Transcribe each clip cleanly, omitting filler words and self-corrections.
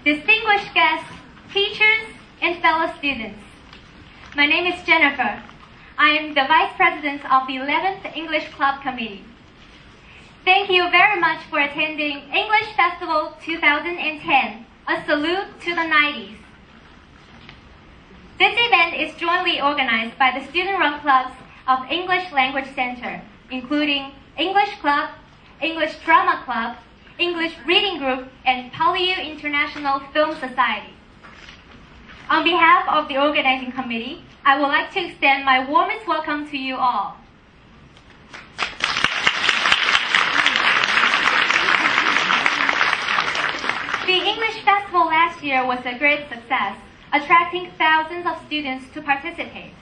distinguished guests, teachers, and fellow students. My name is Jennifer. I am the Vice President of the 11th English Club Committee. Thank you very much for attending English Festival 2010, a salute to the 90s. This event is jointly organized by the student-run clubs of English Language Center, including English Club, English Drama Club, English Reading Group, and Polyu International Film Society. On behalf of the organizing committee, I would like to extend my warmest welcome to you all. The English Festival last year was a great success, attracting thousands of students to participate.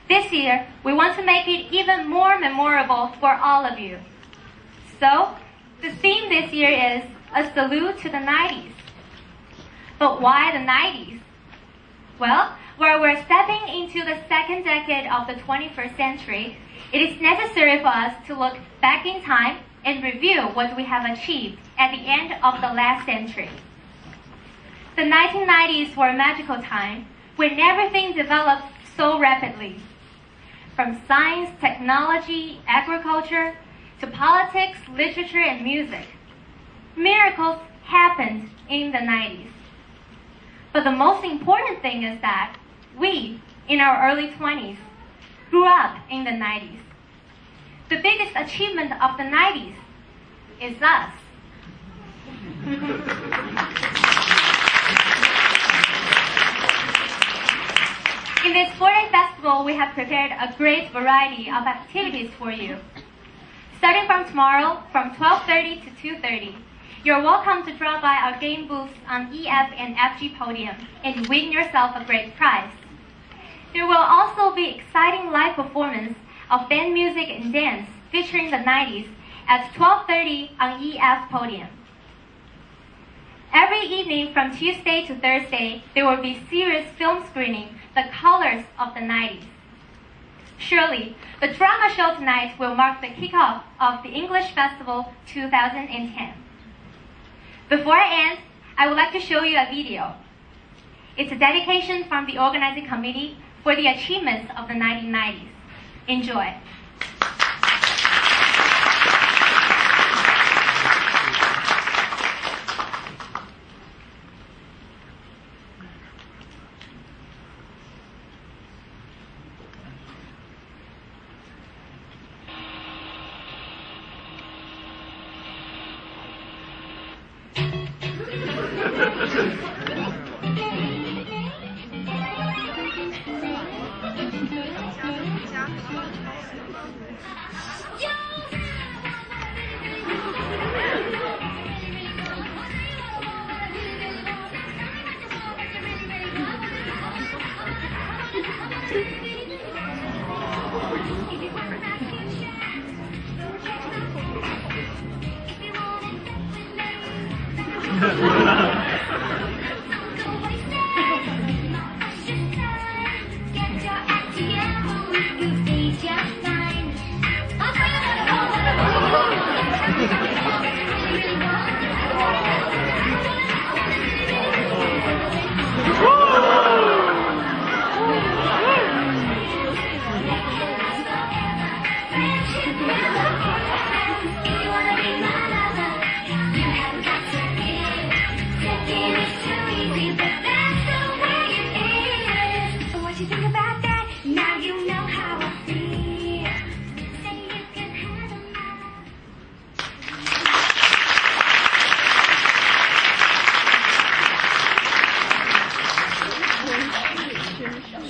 This year, we want to make it even more memorable for all of you. So, the theme this year is A Salute to the 90s. But why the 90s? Well, where we're stepping into the second decade of the 21st century, it is necessary for us to look back in time and review what we have achieved at the end of the last century. The 1990s were a magical time when everything developed so rapidly. From science, technology, agriculture, to politics, literature, and music. Miracles happened in the 90s. But the most important thing is that we, in our early 20s, grew up in the 90s. The biggest achievement of the 90s is us. In this 4-day festival, we have prepared a great variety of activities for you. Starting from tomorrow, from 12:30 to 2:30, you're welcome to drop by our game booths on EF and FG podium and win yourself a great prize. There will also be exciting live performance of band music and dance featuring the 90s at 12:30 on EF podium. Every evening from Tuesday to Thursday, there will be serious film screening, The Colors of the 90s. Surely, the drama show tonight will mark the kickoff of the English Festival 2010. Before I end, I would like to show you a video. It's a dedication from the organizing committee for the achievements of the 1990s. Enjoy.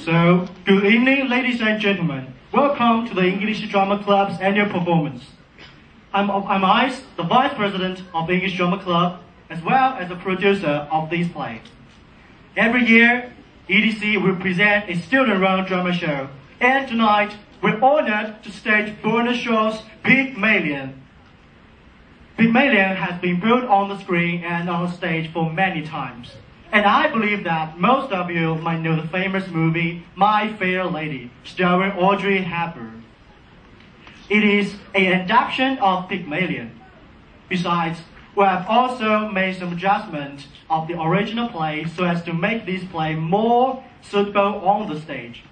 So, good evening, ladies and gentlemen. Welcome to the English Drama Club's annual performance. I'm Ice, the Vice President of the English Drama Club, as well as the producer of this play. Every year, EDC will present a student-run drama show, and tonight, we're honored to stage Bernard Shaw's Pygmalion. Pygmalion has been built on the screen and on stage for many times. And I believe that most of you might know the famous movie, My Fair Lady, starring Audrey Hepburn. It is an adaptation of Pygmalion. Besides, We have also made some adjustments of the original play so as to make this play more suitable on the stage.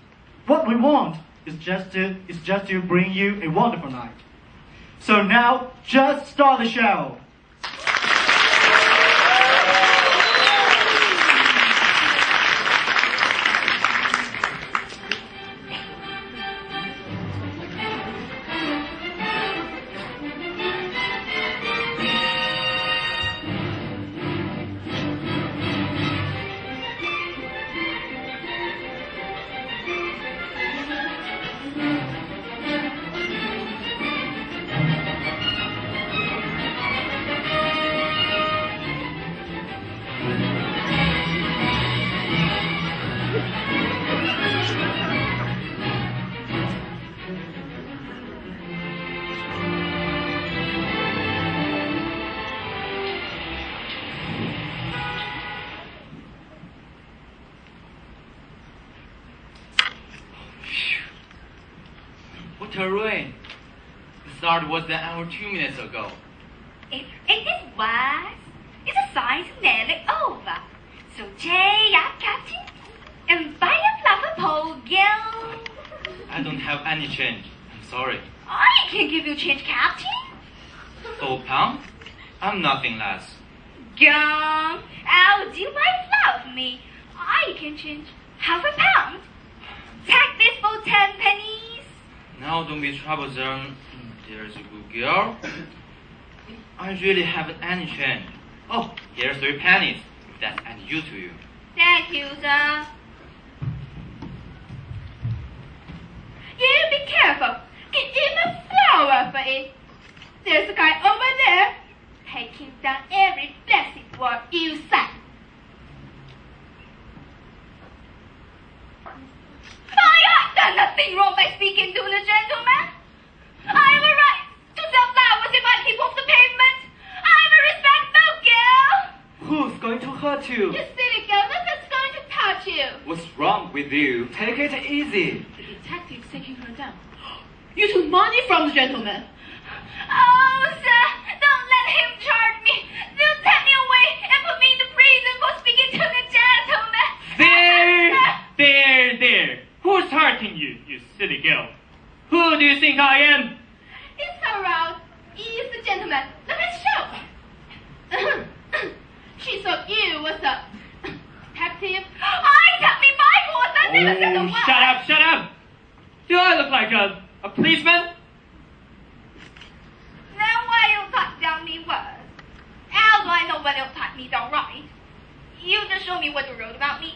What we want is just to bring you a wonderful night. So now, just start the show. What a rain! The start was an hour 2 minutes ago. It was. It's a sign nearly over. So cheer up, Captain, and buy a flower Polyu. I don't have any change. I'm sorry. I can give you change, Captain. £4? I'm nothing less. Gone. How do my love me? I can change £0.5. Take this for 10 pennies. Now don't be troublesome. There's a good girl. I really haven't any change. Oh, here's 3 pennies. If that's any use to you. Thank you, sir. You be careful. Give him a flower for it. There's a guy over there taking down every blessed word you say. I have done nothing wrong by speaking to the gentleman. I have a right to sell flowers if I keep off the pavement. I'm a respectful girl. Who's going to hurt you? You silly girl, nothing's going to touch you. What's wrong with you? Take it easy. The detective's taking her down. You took money from the gentleman. Oh, sir, don't let him charge me. They'll take me away and put me into prison for speaking to the gentleman. There. Who's hurting you, you silly girl? Who do you think I am? It's around. He's the gentleman. Look at the show. She thought you was a detective. I got me Bible. I never said a word. Shut up! Do I look like a policeman? Then why you type down me words? How do I know whether you type me down right? You just show me what you wrote about me.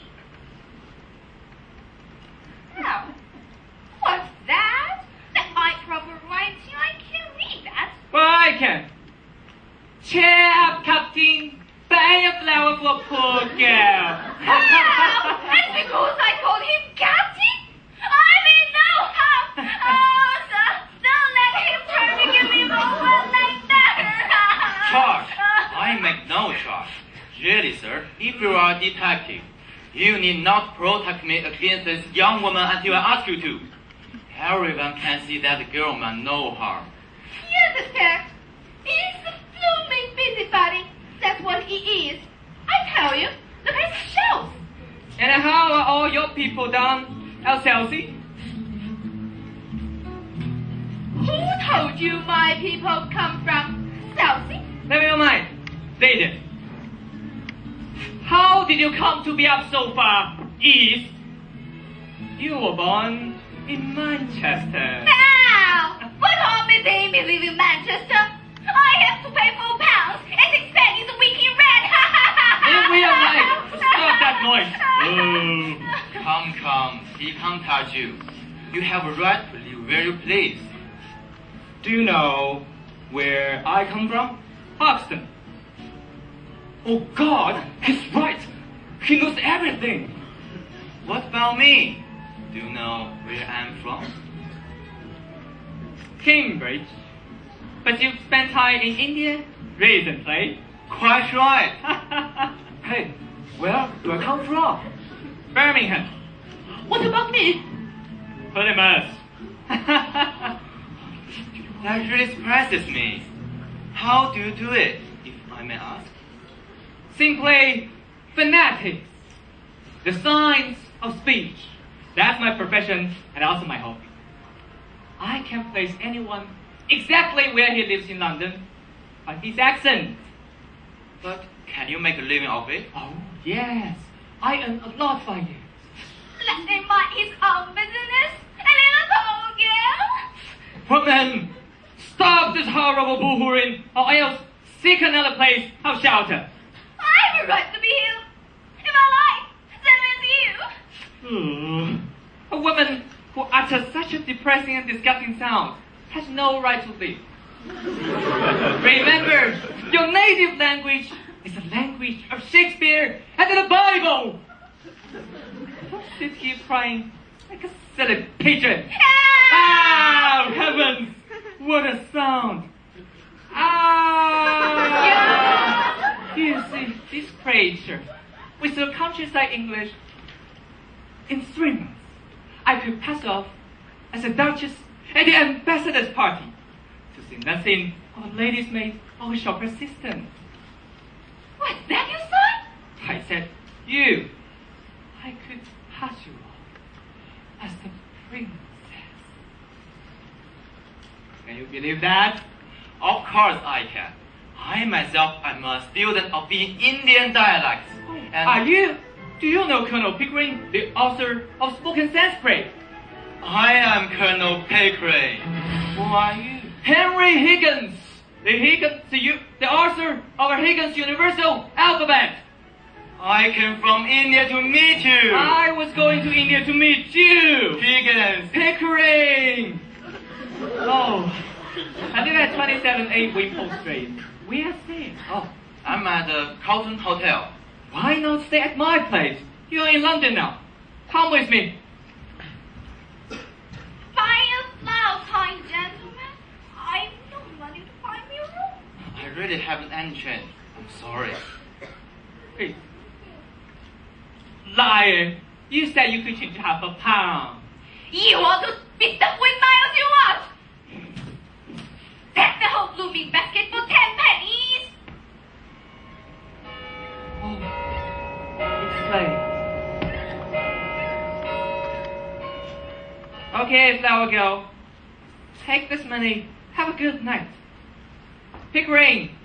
No. What's that? The proper writing? I can't read that. Well, I can. Cheer up, Captain. Buy a flower for poor girl. Wow! That's because I called him Captain? I'm in no help. Oh, sir, don't let him try to give me over like that. Charge! I make no charge. Really, sir, if you are a detective, you need not protect me against this young woman until I ask you to. Everyone can see that the girl meant no harm. You detect? He's a blooming busybody. That's what he is. I tell you, look at his shows. And how are all your people done, Elsie? Who told you my people come from Southie? Never mind. They did. How did you come to be up so far east? You were born in Manchester. Now, what harm is there in living in Manchester? I have to pay £4 and expect it's a week in rent. If we are right, stop that noise. Oh. Come, he can't touch you. You have a right to live where you please. Do you know where I come from? Hoxton. Oh God, he's right. He knows everything. What about me? Do you know where I'm from? Cambridge. But you've spent time in India recently. Quite right. Hey, where do I come from? Birmingham. What about me? Plymouth. That really surprises me. How do you do it, if I simply phonetics, the science of speech. That's my profession and also my hobby. I can place anyone exactly where he lives in London by his accent. But can you make a living of it? Oh, yes. I earn a lot by it. Let him mind his own business, a little girl. Woman, stop this horrible boo-hooing, or else seek another place of shelter. I have a right to be here. If I like, same as you. A woman who utters such a depressing and disgusting sound has no right to live. Remember, your native language is the language of Shakespeare and the Bible. Don't sit here crying like a silly pigeon. Ah, heavens! What a sound! Ah! You see, this creature, with the countryside English, in 3 months, I could pass off as a duchess at the ambassador's party, to say nothing of a lady's maid or a shop assistant. What's that you say? I said, you, I could pass you off as the princess. Can you believe that? Of course I can. I myself am a student of the Indian dialects. Are you? Do you know Colonel Pickering, the author of Spoken Sanskrit? I am Colonel Pickering. Who are you? Henry Higgins, the author of Higgins Universal Alphabet. I came from India to meet you. I was going to India to meet you. Higgins. Pickering. Oh, I live at 27A Wimpole Street. Where are you? Oh, I'm at the Carlton Hotel. Why not stay at my place? You're in London now. Come with me. Fire now, kind gentlemen. I've no money to find me a room. I really haven't any change. I'm sorry. Hey. Liar. You said you could change £50. You want to spit the windmills you want? That's the whole blooming basket for 10 pennies. Oh, it's late. Okay, flower girl. Take this money. Have a good night. Pickering.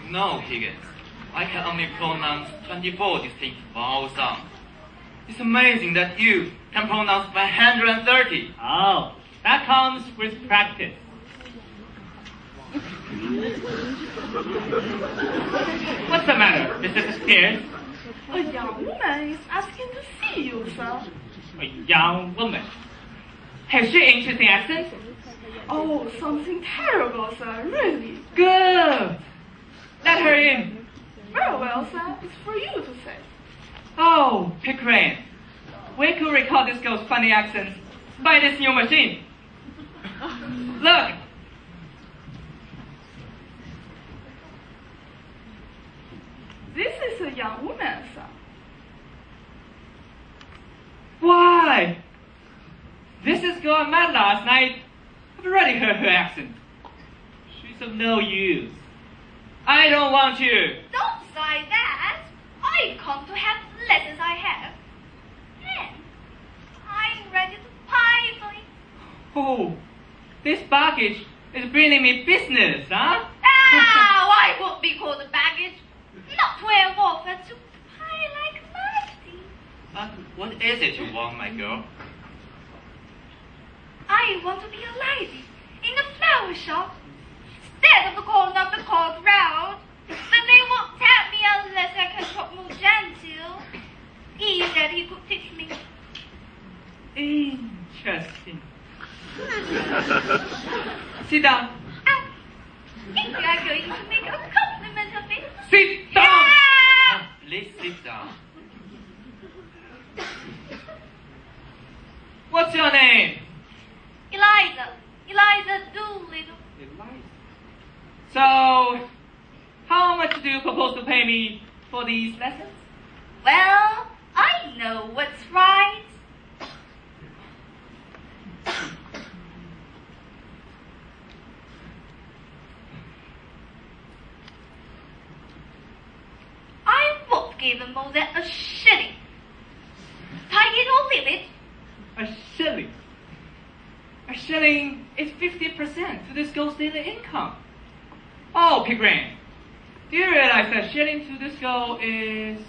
No, Higgins. I can only pronounce 24 distinct vowel sounds. It's amazing that you can pronounce 130. Oh, that comes with practice. What's the matter, Mrs. Spears? A young woman is asking to see you, sir. A young woman. Has she interesting accent? Oh, something terrible, sir, really. Good. Let her in. Very well, sir. It's for you to say. Oh, Pygmalion. We could record this girl's funny accents by this new machine. Look. This is a young woman, sir. Why? This is girl I met last night. I've already heard her accent. She's of no use. I don't want you. Don't say that. I come to have lessons I have. And I'm ready to pay for it. Oh, this baggage is bringing me business, huh? I won't be called a baggage. Not 12 offers to pay like mercy. But what is it you want, my girl? I want to be a lady in the flower shop instead of the corner of the court road. But they won't tell me unless I can talk more gentle. He said he could teach me. Interesting. Sit down. If you are going to make a compliment of it. Sit down. Ah! Please sit down. What's your name? Eliza Doolittle. So, how much do you propose to pay me for these lessons? Well, I know what's right. I won't give him more than a shilling. Take it or leave it. A shilling. A shilling is 50% to this girl's daily income. Oh, Pygmalion, do you realize that shilling to this girl is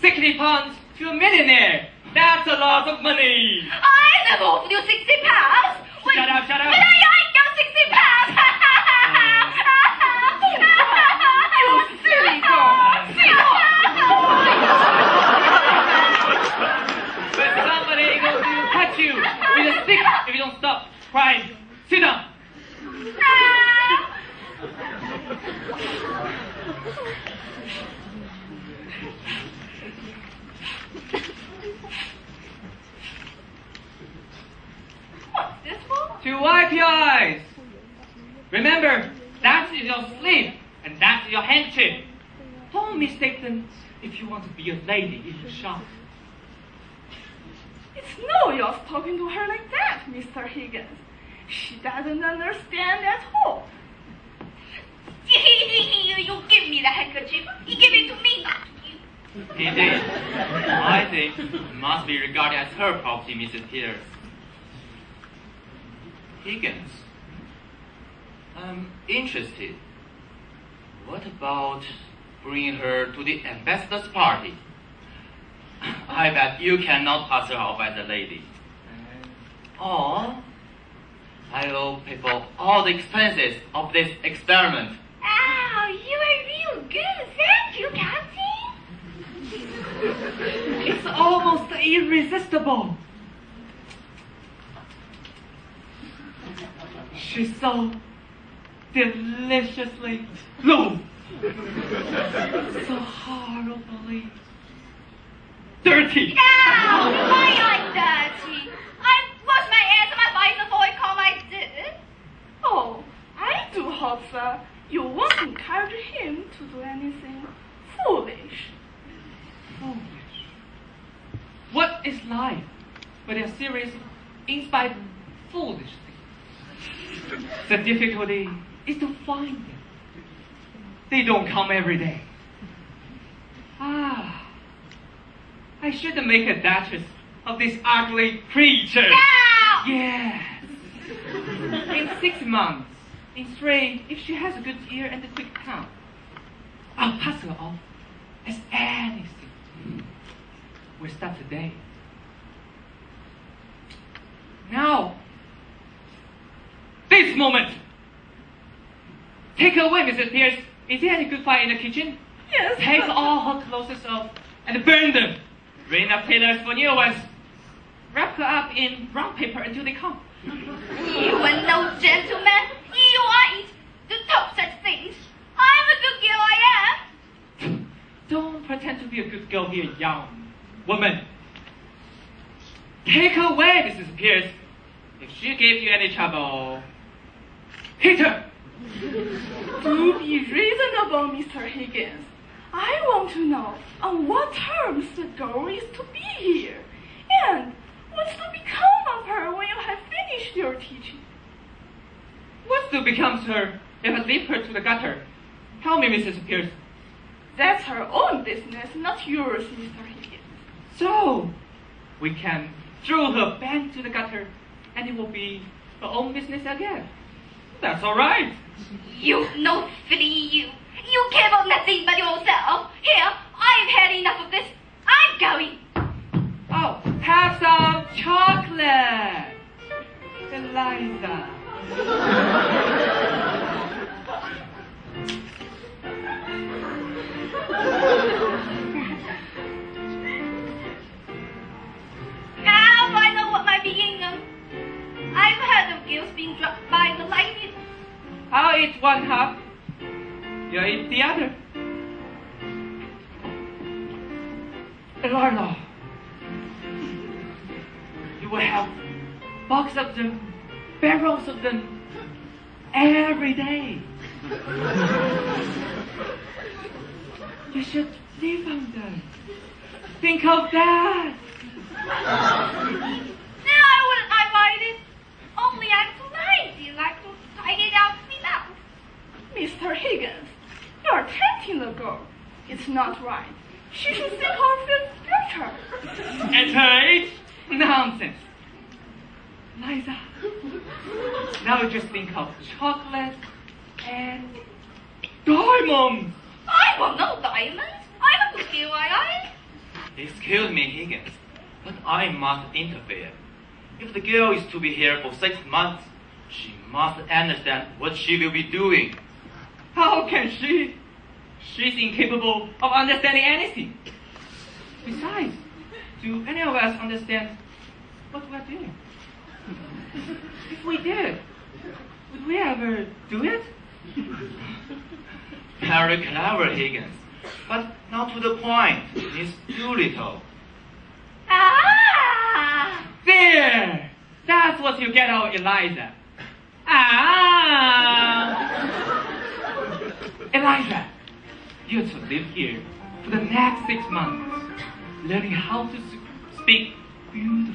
60 pounds to a millionaire? That's a lot of money. I never offered you 60 pounds. Shut up, shut up. But I ain't got 60 pounds. You silly girl. But somebody is going to catch you with a stick if you don't stop crying. Sit down. What's this for? To wipe your eyes. Remember, that is your sleeve and that's your handkerchief. Don't mistake them if you want to be a lady in the shop. It's no use talking to her like that, Mr. Higgins. She doesn't understand at all. You give me the handkerchief. You give it to me, not to you. He did. I think it must be regarded as her property, Mrs. Peters. Higgins, I'm interested. What about bringing her to the ambassador's party? I bet you cannot pass her off as a lady. Or I will pay for all the expenses of this experiment. Oh, you are real good. Thank you, Captain. It's almost irresistible. She's so deliciously low, so horribly dirty. No, why I'm dirty? I wash my hands and my face before I come I did. Oh, I do hope, sir, you won't encourage him to do anything foolish. Foolish. What is life but a series of inspired foolish things? The difficulty is to find them. They don't come every day. I shouldn't make a duchess of this ugly creature. No! Yes. In 6 months, in 3, if she has a good ear and a quick tongue, I'll pass her off as anything. we start today. Now, this moment. Take away Mrs. Pierce. Is there any good fire in the kitchen? Yes. Take all her clothes off and burn them. Bring up tailors for new ones. Wrap her up in brown paper until they come. You are no gentleman. You are it to talk such things. I'm a good girl, I am. Don't pretend to be a good girl here, young woman. Take away Mrs. Pierce. If she gives you any trouble, hit her. Do be reasonable, Mr. Higgins. I want to know on what terms the girl is to be here, and what's to become of her when you have finished your teaching. What's to become of her if I leave her to the gutter? Tell me, Mrs. Pierce. That's her own business, not yours, Mr. Higgins. So, we can throw her back to the gutter, and it will be her own business again. That's all right. You no silly you. You care about nothing but yourself. Here, I've had enough of this. I'm going. Oh, have some chocolate. Eliza. Now I know what my being of. I've heard of girls being dropped by the lightning. I'll eat one half. You eat the other. Eliza, you will have boxes of them, barrels of them, every day. You should live on them. Think of that. Now I wouldn't mind it. Only I'm too lazy, like to take it out myself. Mr. Higgins, you're tempting the girl. It's not right. She should think of his future. At her age? Nonsense. Liza, now just think of chocolate and diamonds. I want no diamonds. I'm a good girl, I am. Excuse me, Higgins, but I must interfere. If the girl is to be here for 6 months, she must understand what she will be doing. How can she? She's incapable of understanding anything. Besides, do any of us understand what we're doing? If we did, would we ever do it? Very clever, Higgins, but not to the point. It's too little. Ah! There! That's what you get out of Eliza. Ah! Eliza, you're to live here for the next 6 months, learning how to speak beautiful.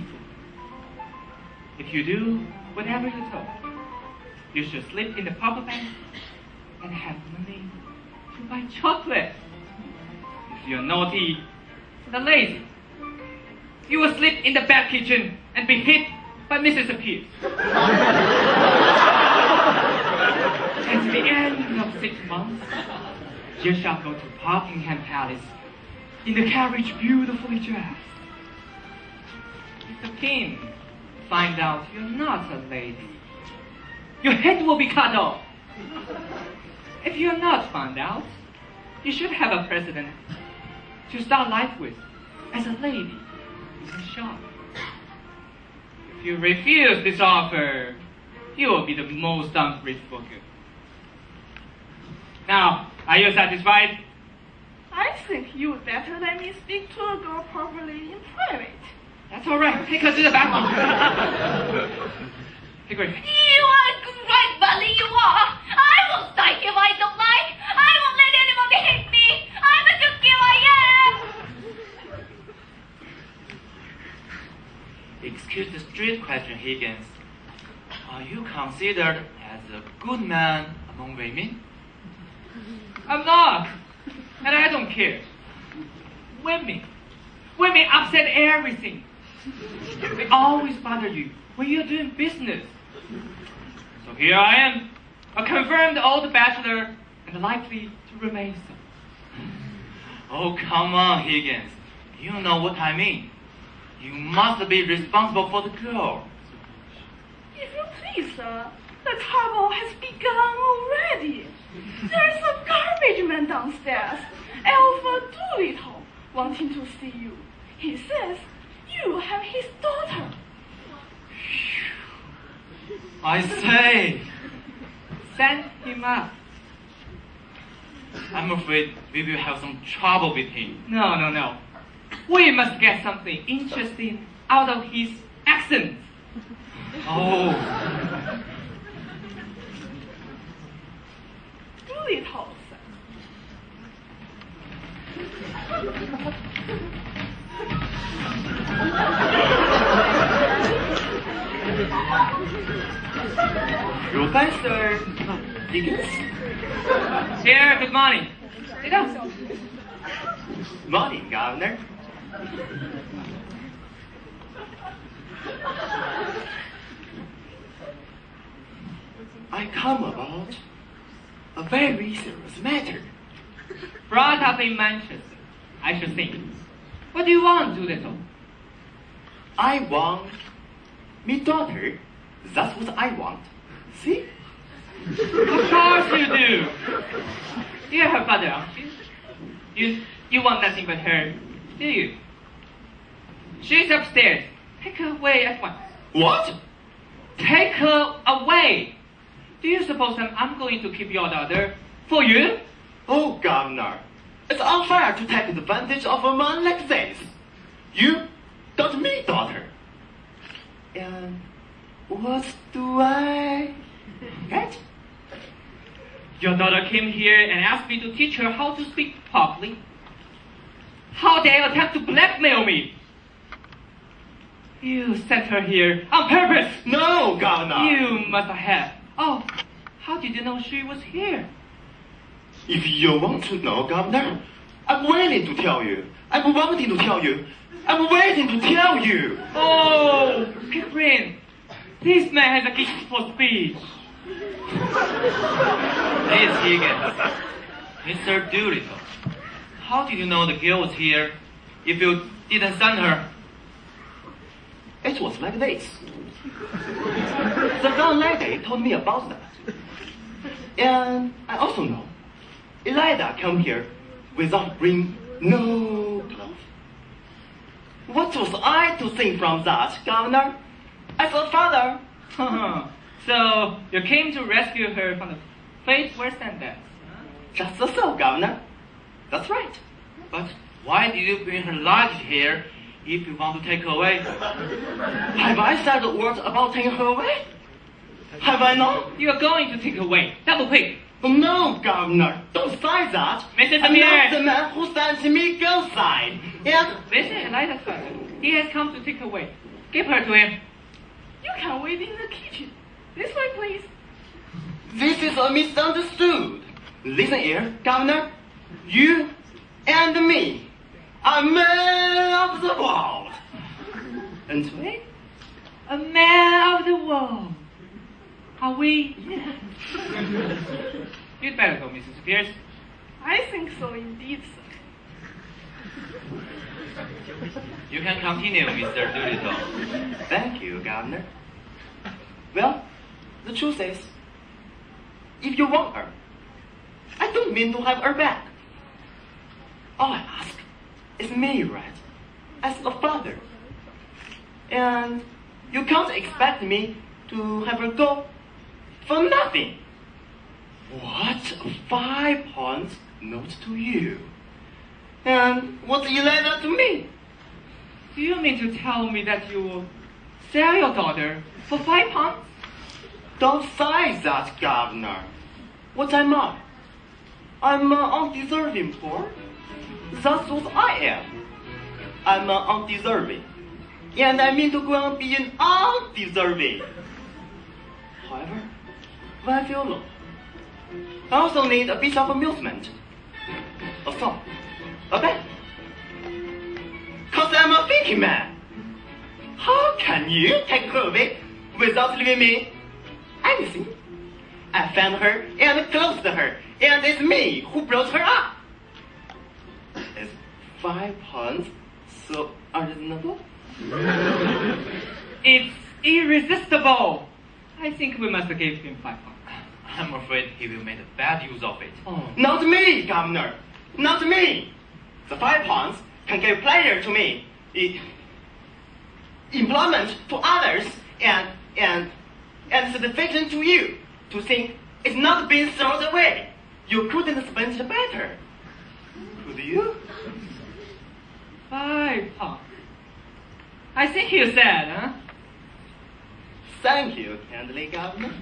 If you do whatever you're told, you should sleep in the proper bed and have money to buy chocolate. If you're naughty and lazy, you will sleep in the back kitchen and be hit by Mrs. Pierce. At the end of 6 months, you shall go to Buckingham Palace in the carriage beautifully dressed. If the king finds out you're not a lady, your head will be cut off. If you're not found out, you should have a president to start life with as a lady in a shop. If you refuse this offer, you will be the most ungrateful girl. Now, are you satisfied? I think you would better let me speak to a girl properly in private. That's all right. Take her to the bathroom. Hey, Grace. You are a great bully, you are. I will strike if I don't like. I won't let anybody hit me. I'm a good girl, I am. Excuse the straight question, Higgins. Are you considered as a good man among women? I'm not. And I don't care. Women upset everything. They always bother you when you're doing business. So here I am, a confirmed old bachelor and likely to remain so. Oh, come on, Higgins. You know what I mean. You must be responsible for the girl. If you please, sir, the trouble has begun already. There's a garbage man downstairs, Alpha Doolittle, wanting to see you. He says you have his daughter. I say, Send him up. I'm afraid we will have some trouble with him. No. We must get something interesting out of his accent. Oh, Doolittle, sir. Professor Higgins? Here, good morning. Sit down. Morning, Governor. I come about a very serious matter. Brought up in Manchester, I should think. What do you want, Doolittle? I want me daughter. That's what I want. See? Of course you do. You're her father, aren't you? You want nothing but her, do you? She's upstairs. Take her away at once. What? Take her away. Do you suppose I'm going to keep your daughter for you? Oh, Governor, it's unfair to take advantage of a man like this. You got me daughter. And what do I get? Your daughter came here and asked me to teach her how to speak properly. How dare you attempt to blackmail me? You sent her here on purpose. No, Governor. You must have. Oh, how did you know she was here? If you want to know, Governor, I'm willing to tell you. I'm wanting to tell you. I'm waiting to tell you. Oh, Catherine, this man has a gift for speech. Please, Higgins. Mr. Doolittle, how did you know the girl was here if you didn't send her? It was like this. The young lady told me about that. And I also know Elida came here without bringing no clothes. What was I to think from that, Governor? As a father. So, you came to rescue her from the fate worse than death. Just so, Governor. That's right. But why did you bring her luggage here if you want to take her away? Have I said a word about taking her away? Have I not? You are going to take her away. Double quick. No, Governor. Don't say that. Mr. I'm not the Samir. man who sends me go side. And This is Elida's father. He has come to take her away. Give her to him. You can wait in the kitchen. This way, please. this is a misunderstood. Listen here, Governor. You and me are men of the world. And we? A man of the world. Are we? You'd better go, Mrs. Pierce. I think so indeed, sir. You can continue, Mr. Doolittle. Thank you, Governor. Well, the truth is, if you want her, I don't mean to have her back. All I ask is me, right, as a father. And you can't expect me to have her go for nothing. What a £5 note to you. And what's Elena to me? Do you mean to tell me that you will sell your daughter for £5? Don't say that, Governor. What am I? I'm undeserving poor. That's what I am. I'm undeserving. And I mean to go on being undeserving. However, when I feel low, I also need a bit of amusement. A song. A bed. Cause I'm a thinking man. How can you take her away without leaving me anything? I found her and clothed her, and it's me who brought her up. Is £5 So unreasonable? It's irresistible. I think we must give him 5 pounds. I'm afraid he will make a bad use of it. Oh. Not me, Governor. Not me. The 5 pounds can give pleasure to me, employment to others, and satisfaction to you. To think it's not being thrown away. You couldn't spend it better. Could you? 5 pounds. I think you said, huh? Thank you, kindly, Governor.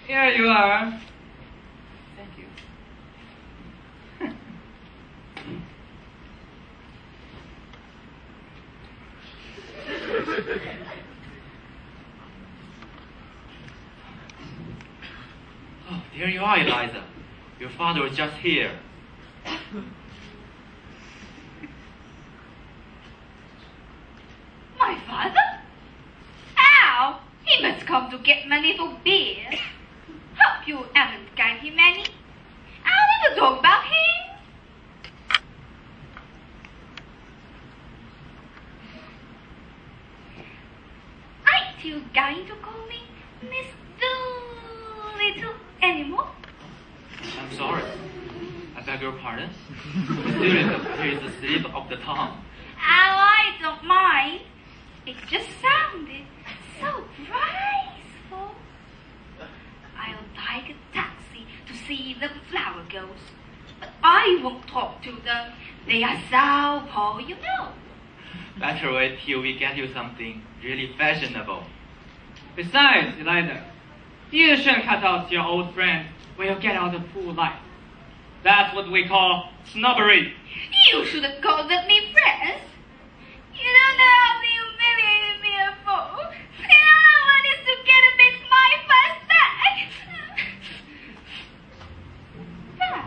Here you are. Thank you. Oh, there you are, Eliza. Your father was just here. My father? Ow! He must come to get money for beer. Hope you haven't got him any. I'll never talk about him. Aren't you going to call me Miss Doolittle anymore? I'm sorry. I beg your pardon. Student, here is the slip of the tongue. I don't mind. It just sounded so graceful. I'll take a taxi to see the flower girls. But I won't talk to them. They are so poor, you know. Better wait till we get you something really fashionable. Besides, Eliza, you shouldn't cut out your old friend when you get out of full life. That's what we call snobbery. You should have called them me friends. You don't know how they humiliated me before. And all I want is to get a bit my fuss back. But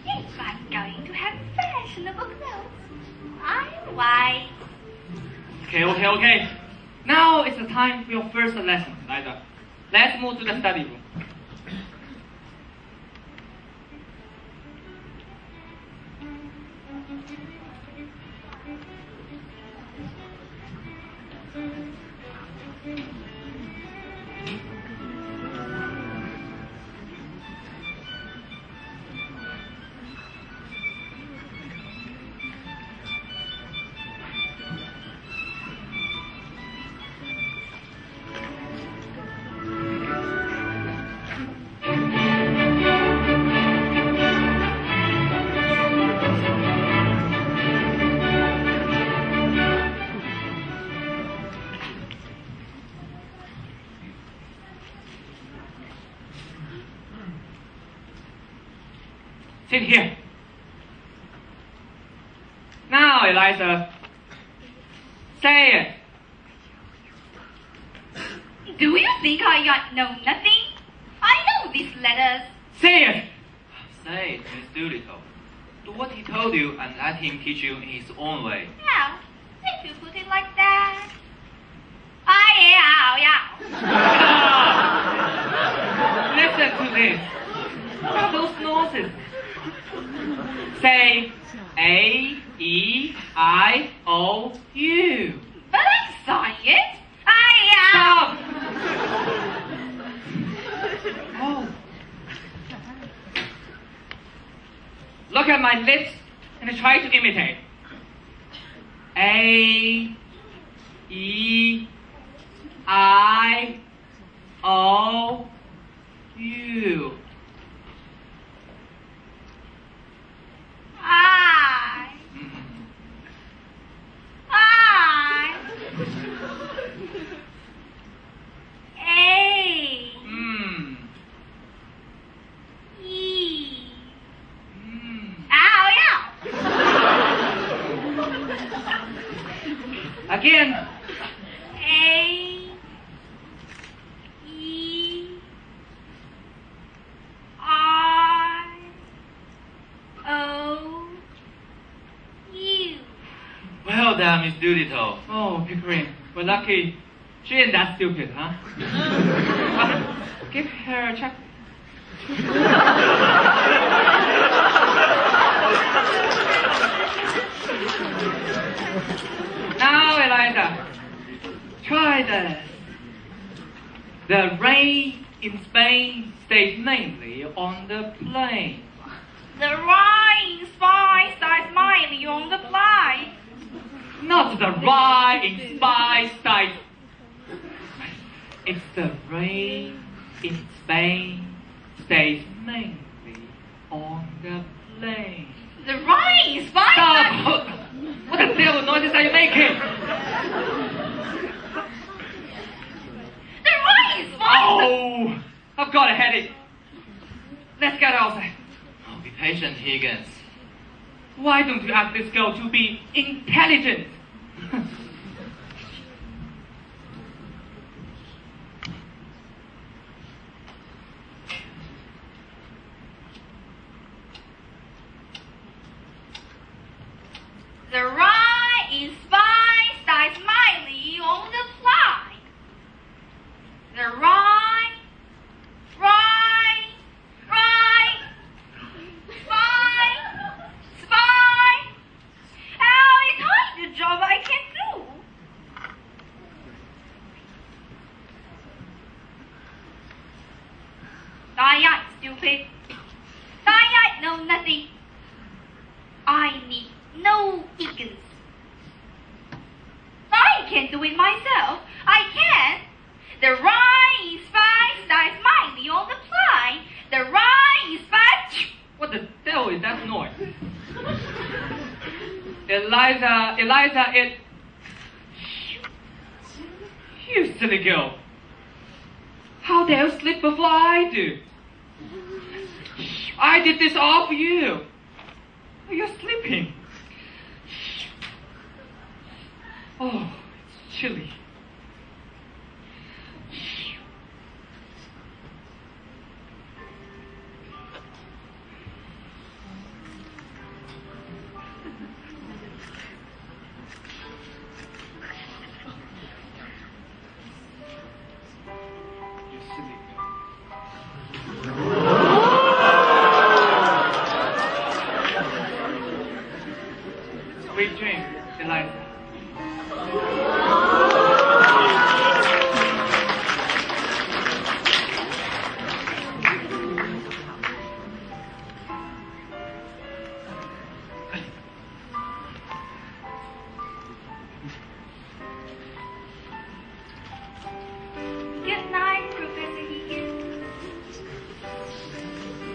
if I'm going to have fashionable clothes, I'll white. Okay. Now it's the time for your first lesson, Eliza. Let's move to the study room. Sit here. Now, Eliza, say it. Do you think I know nothing? I know these letters. Say it. Say it, Miss Doolittle. Do what he told you and let him teach you in his own way. Yeah, if you put it like that. Yeah. Listen to this. What are those nonsense? Say A-E-I-O-U. But I'm saying it. Stop! Oh. Look at my lips and try to imitate. A-E-I-O-U. Again. A-E-I-O-U. Well done, Miss Doolittle. Oh, Pickering, we're lucky. She ain't that stupid, huh? Give her a check. Eliza, try this. The rain in Spain stays mainly on the plain. The rain in Spain stays mainly on the plain. Not the rye in Spain stays. It's the rain in Spain stays mainly on the plain. The rain in Spain. Stop! What the devil noises are you making? The rain in Spain. Oh, I've got a headache. Let's get outside. Oh, be patient, Higgins. Why don't you ask this girl to be intelligent? The rain in Spain stays mainly on the plain. The rain, Spain. How is hard the job I can do? Die, stupid. Die, know nothing. I need no Higgins. I can do it myself. I can. The rain is fine, stays mainly on the plain. The rain is fine. What the devil is that noise? Eliza, it... You silly girl. How dare you sleep before I do? I did this all for you. You're sleeping. Oh, it's chilly. You silly girl. Sweet dreams, Eliza. Good night, Professor Higgins.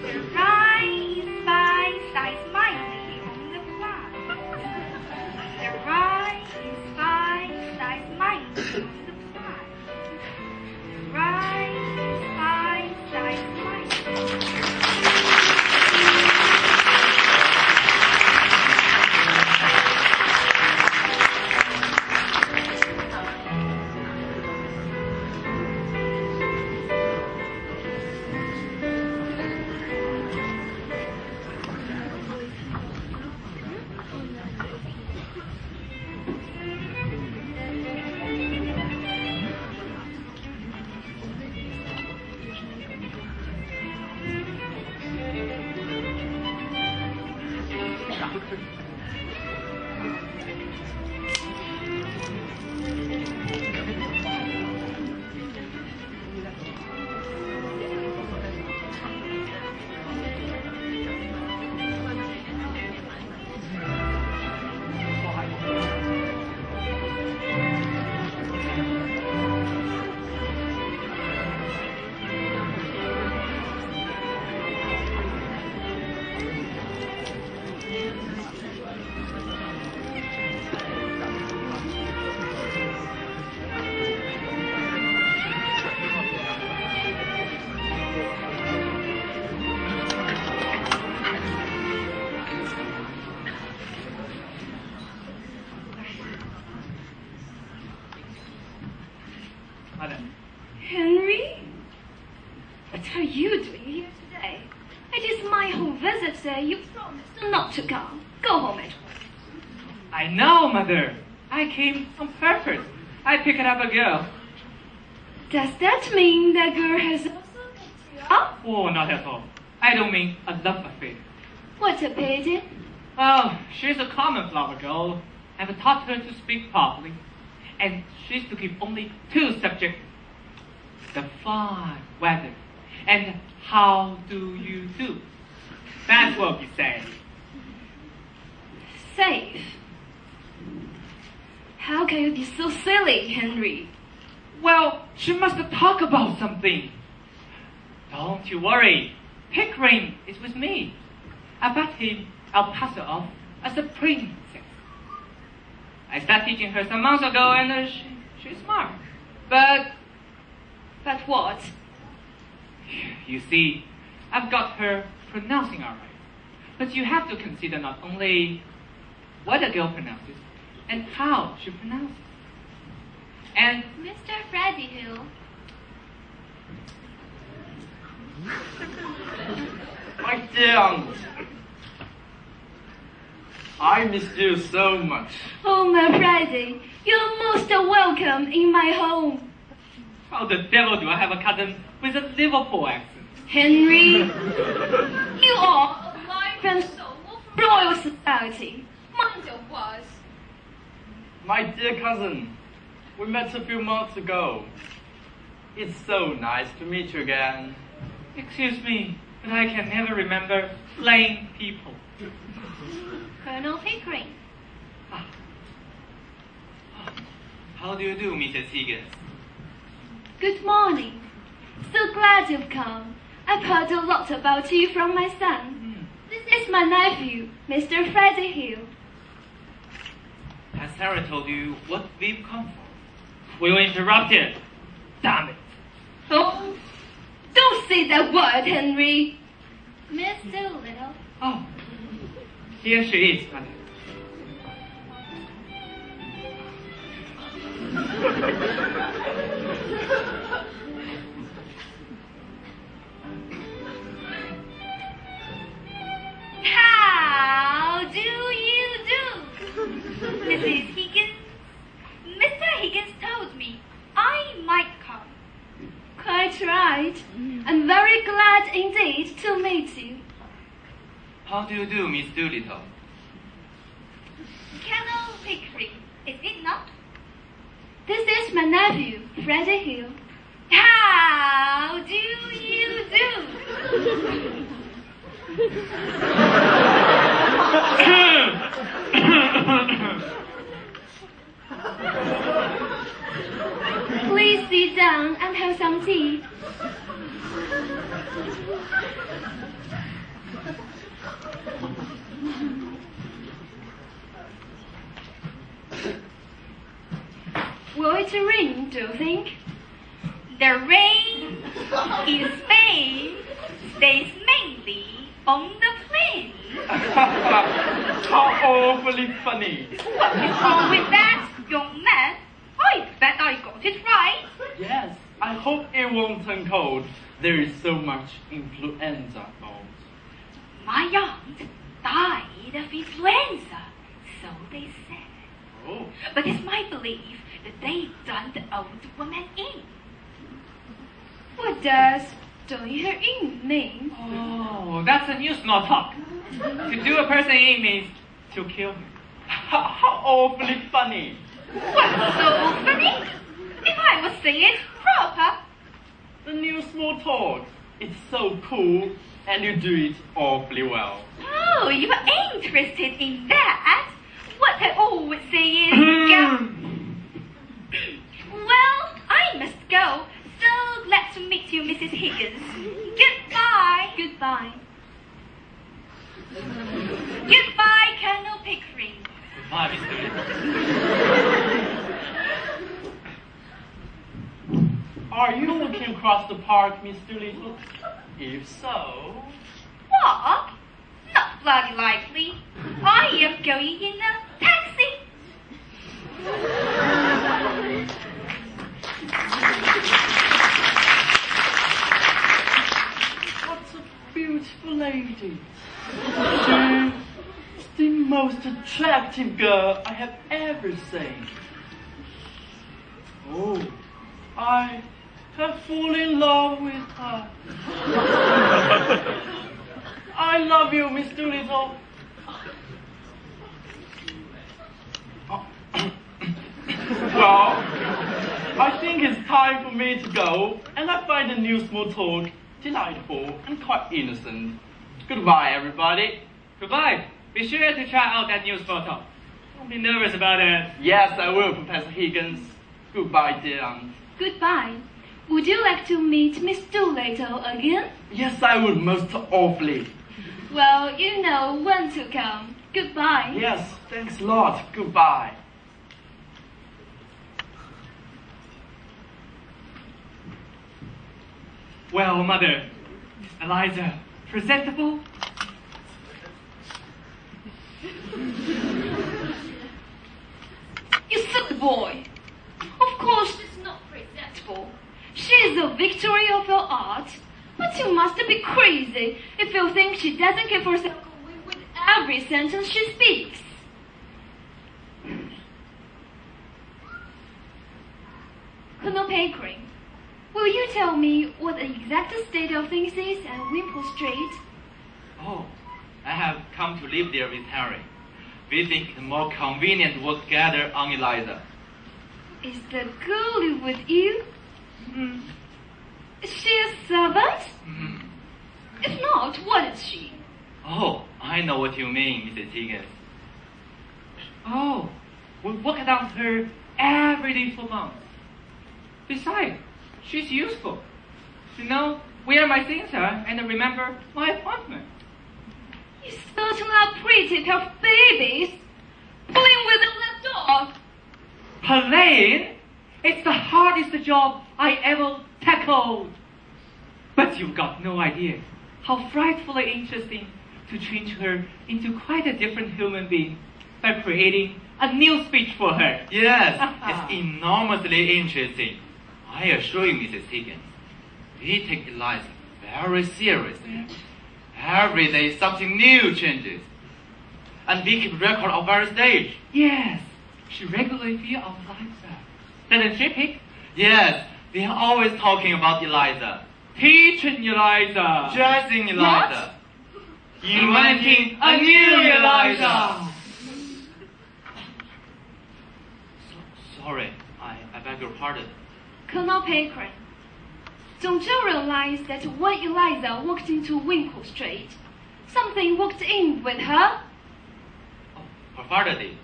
The rain is fine, stays mainly on the plain. The rain is fine, stays mainly on the plain. The rain is fine, stays mainly. Madam. Henry? What are you doing here today? It is my home visit, sir. You promised not to come. Go home at once. I know, Mother. I came on purpose. I picked up a girl. Does that mean that girl has also picked you up? Oh, not at all. I don't mean a love affair. What a pity. Oh, she's a common flower girl. I've taught her to speak properly. and she's to keep only 2 subjects. The fine weather and how do you do. That's what we say. Safe. How can you be so silly, Henry? Well, she must talk about something. Don't you worry. Pickering is with me. I bet him I'll pass her off as a princess. I started teaching her some months ago and she's smart. But what? You see, I've got her pronouncing all right. But you have to consider not only what a girl pronounces and how she pronounces. And Mr. Freddie Hill. My dear uncle, I missed you so much. Oh, my Freddie, you're most welcome in my home. how the devil do I have a cousin with a Liverpool accent? Henry, you are a life and soul of Royal Society. Mind your words. My dear cousin, we met a few months ago. It's so nice to meet you again. Excuse me, but I can never remember plain people. Colonel Pickering. How do you do, Mrs. Higgins? Good morning. So glad you've come. I've heard a lot about you from my son. This is my nephew, Mr. Freddie Hill. Has Sarah told you what we've come for? We were interrupted. Damn it. Oh, don't say that word, Henry. Miss Doolittle. Oh, here she is, madam. How do you do? Mrs. Higgins? Mr. Higgins told me I might come. Quite right. I'm very glad indeed to meet you. How do you do, Miss Doolittle? Colonel Pickering, is it not? This is my nephew, Freddie Hill. How do you do? Please sit down and have some tea. Will it rain, do you think? The rain in Spain stays mainly on the plain. How awfully funny. What is wrong with that, young man? I bet I got it right. Yes, I hope it won't turn cold. There is so much influenza about. My aunt died of influenza, so they said. Oh. But it's my belief that they done the old woman in. What does doing her in mean? Oh, that's a new small talk. To do a person in means to kill him. How awfully funny. What's so funny? If I was saying it proper. The new small talk. It's so cool, and you do it awfully well. Oh, you are interested in that? What I always say is, well, I must go. So glad to meet you, Mrs. Higgins. Goodbye. Goodbye. Goodbye, Colonel Pickering. Goodbye, Miss Doolittle. Are you looking across the park, Miss Doolittle? If so... What? Not bloody likely. I am going in a taxi. What a beautiful lady. She's the most attractive girl I have ever seen. Oh, I have fallen in love with her. I love you, Miss Doolittle. Well, think it's time for me to go, and I find the new small talk delightful and quite innocent. Goodbye, everybody. Goodbye. Be sure to try out that new small talk. Don't be nervous about it. Yes, I will, Professor Higgins. Goodbye, dear aunt. Goodbye. Would you like to meet Miss Doolittle again? Yes, I would, most awfully. Well, you know when to come. Goodbye. Yes, thanks a lot. Goodbye. Well, Mother, is Eliza presentable? You silly boy. Of course she's not presentable. She's a victory of your art. But you must be crazy if you think she doesn't give herself away with every sentence she speaks. Colonel Pickering, will you tell me what the exact state of things is at Wimpole Street? Oh, I have come to live there with Harry. We think it's more convenient to work together on Eliza. Is the girl live with you? Is she a servant? If not, what is she? Oh, I know what you mean, Mrs. Higgins. Oh, we worked on her every day for months. Besides, she's useful. You know, where my things are and remember my appointment. You certainly are pretty pair of babies. Playing with a left dog. Playing? It's the hardest job I ever tackled. But you've got no idea how frightfully interesting to change her into quite a different human being by creating a new speech for her. Yes, it's enormously interesting. I assure you, Mrs. Higgins, we take Eliza very seriously. Every day something new changes. And we keep record of our stage. Yes, she regularly feels of Eliza. Doesn't she, Pig? Yes, we are always talking about Eliza. Teaching Eliza. Dressing Eliza. Inventing a new Eliza. Sorry, I beg your pardon. Colonel Pickering, don't you realize that when Eliza walked into Winkle Street, something walked in with her? Oh, her father did.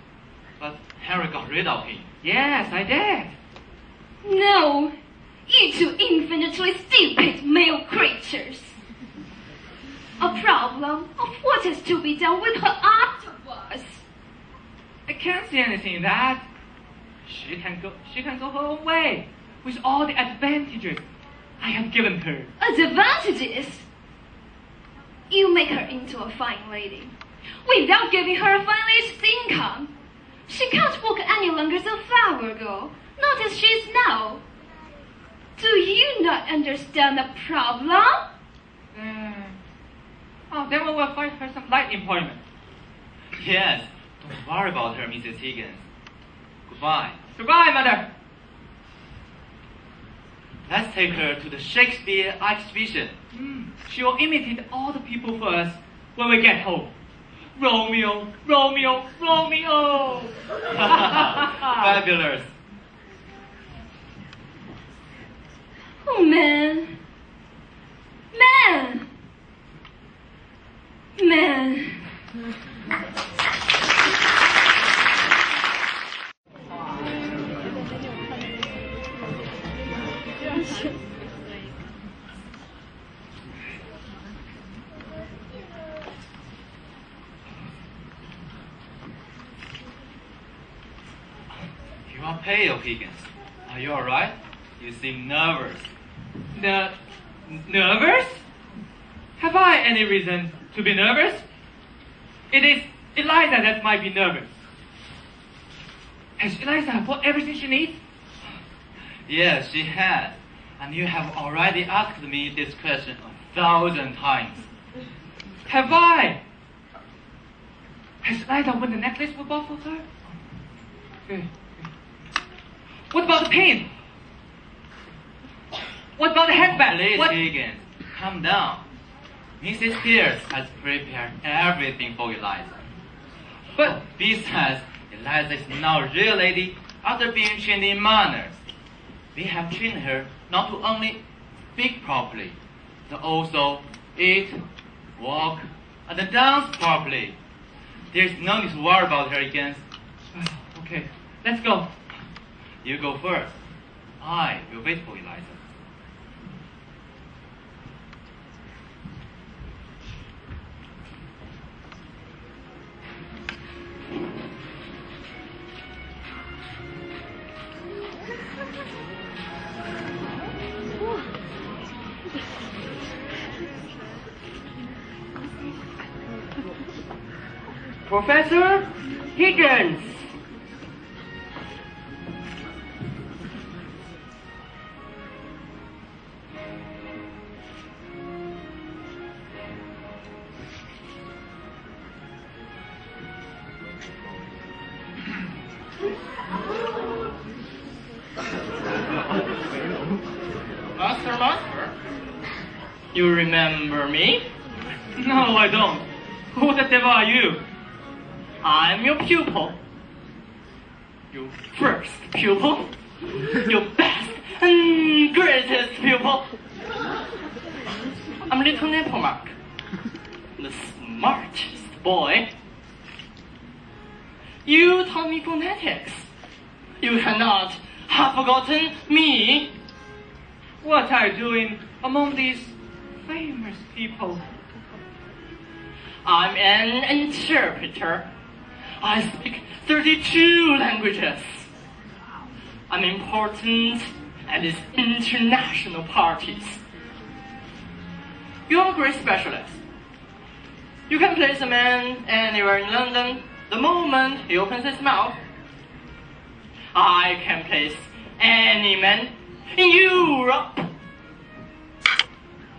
But Harry got rid of him. Yes, I did. No, you two infinitely stupid male creatures. A problem of what is to be done with her afterwards. I can't see anything in that. She can go her own way with all the advantages I have given her. Advantages? You make her into a fine lady without giving her a fine lady's income. She can't walk any longer as a flower girl, not as she is now. Do you not understand the problem? Then we will find her some light employment. Yes, don't worry about her, Mrs. Higgins. Goodbye. Goodbye, Mother. Let's take her to the Shakespeare exhibition. She will imitate all the people for us when we get home. Romeo, Romeo, Romeo. Fabulous. Oh, man. Man. Man. You are pale, Higgins. Are you alright? You seem nervous. Nervous? Have I any reason to be nervous? It is Eliza that might be nervous. Has Eliza bought everything she needs? Yes, she has. And you have already asked me this question 1,000 times. Have I? Has Eliza won the necklace we bought for her? Good. What about the pin? What about the headband? Please, Higgins, calm down. Mrs. Pierce has prepared everything for Eliza. But besides, Eliza is now a real lady after being trained in manners. We have trained her not to only speak properly, but also eat, walk, and dance properly. There's no need to worry about her again. Okay, let's go. You go first. I will wait for Eliza. Professor Higgins. Master, you remember me? No, I don't. Who the devil are you? I'm your pupil. Your first pupil. Your best and greatest pupil. I'm little Nepomuk, the smartest boy. You taught me phonetics. You cannot have forgotten me. What are you doing among these famous people? I'm an interpreter. I speak 32 languages. I'm important at these international parties. You're a great specialist. You can place a man anywhere in London the moment he opens his mouth. I can place any man in Europe.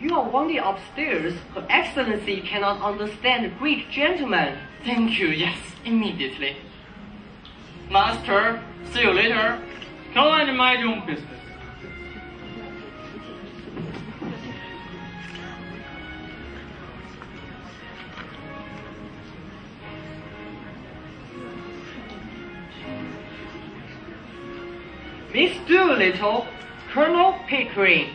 You are wanted upstairs. Her Excellency cannot understand Greek gentlemen. Thank you, yes, immediately. Master, see you later. Go and mind your own business. Miss Doolittle, Colonel Pickering.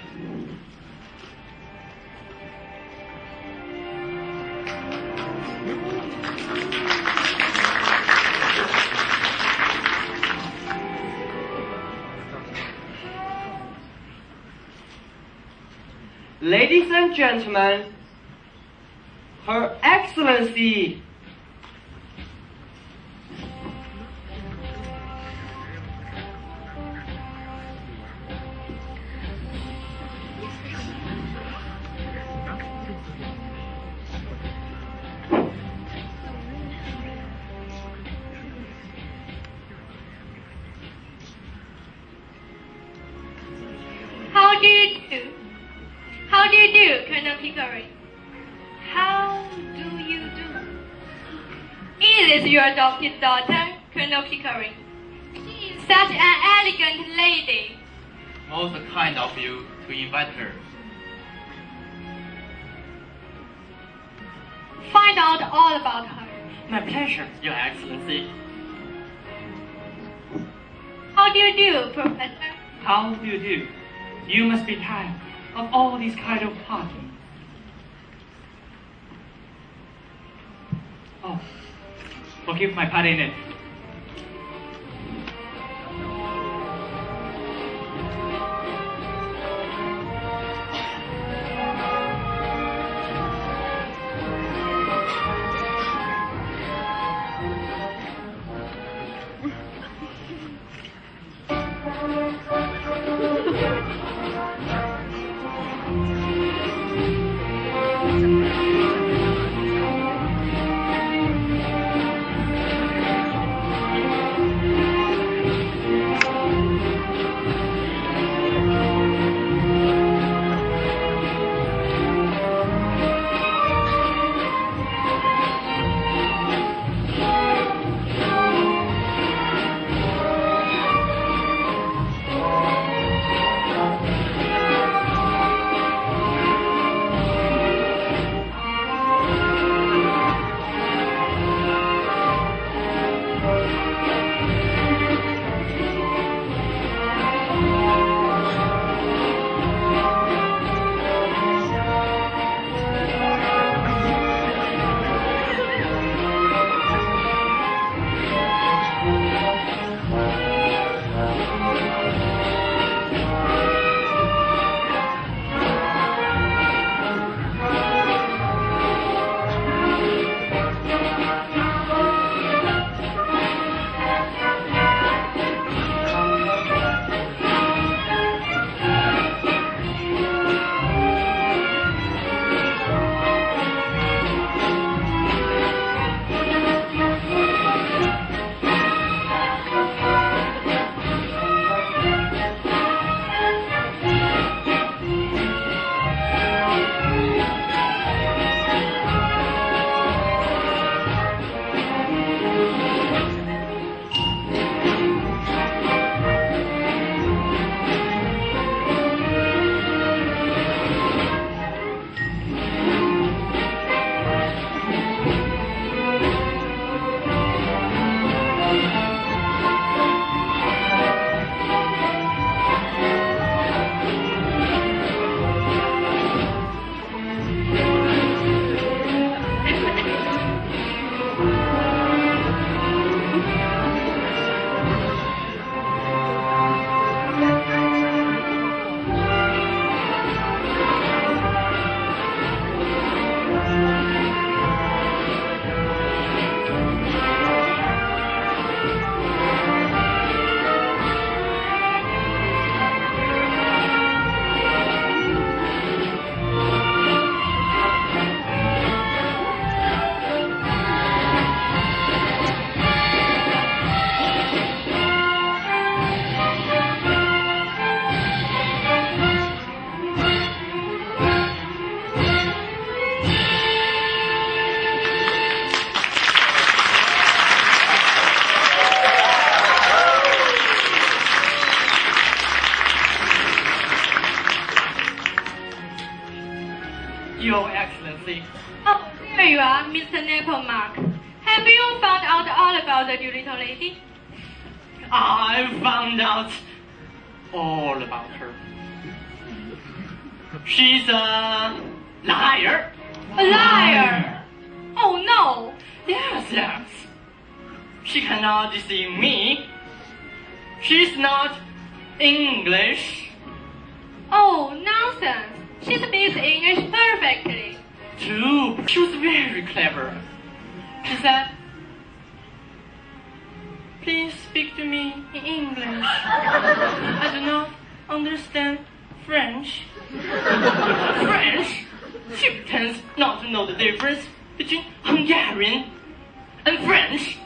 Ladies and gentlemen, Her Excellency. How do you do? How do you do, Colonel Pickering? How do you do? It is your adopted daughter, Colonel Pickering. She is such an elegant lady. Most kind of you to invite her. Find out all about her. My pleasure, Your Excellency. How do you do, Professor? How do you do? You must be tired of all these kind of parties. Oh, forgive my tardiness. Excellency. Oh, there you are, Mr. Nepomuk. Have you found out all about the dear little lady? I found out all about her. She's a liar. A liar! Oh no! Yes. She cannot deceive me. She's not English. Oh, nonsense! She speaks English perfectly. True. She was very clever. She said, "Please speak to me in English. I do not understand French." French? She pretends not to know the difference between Hungarian and French.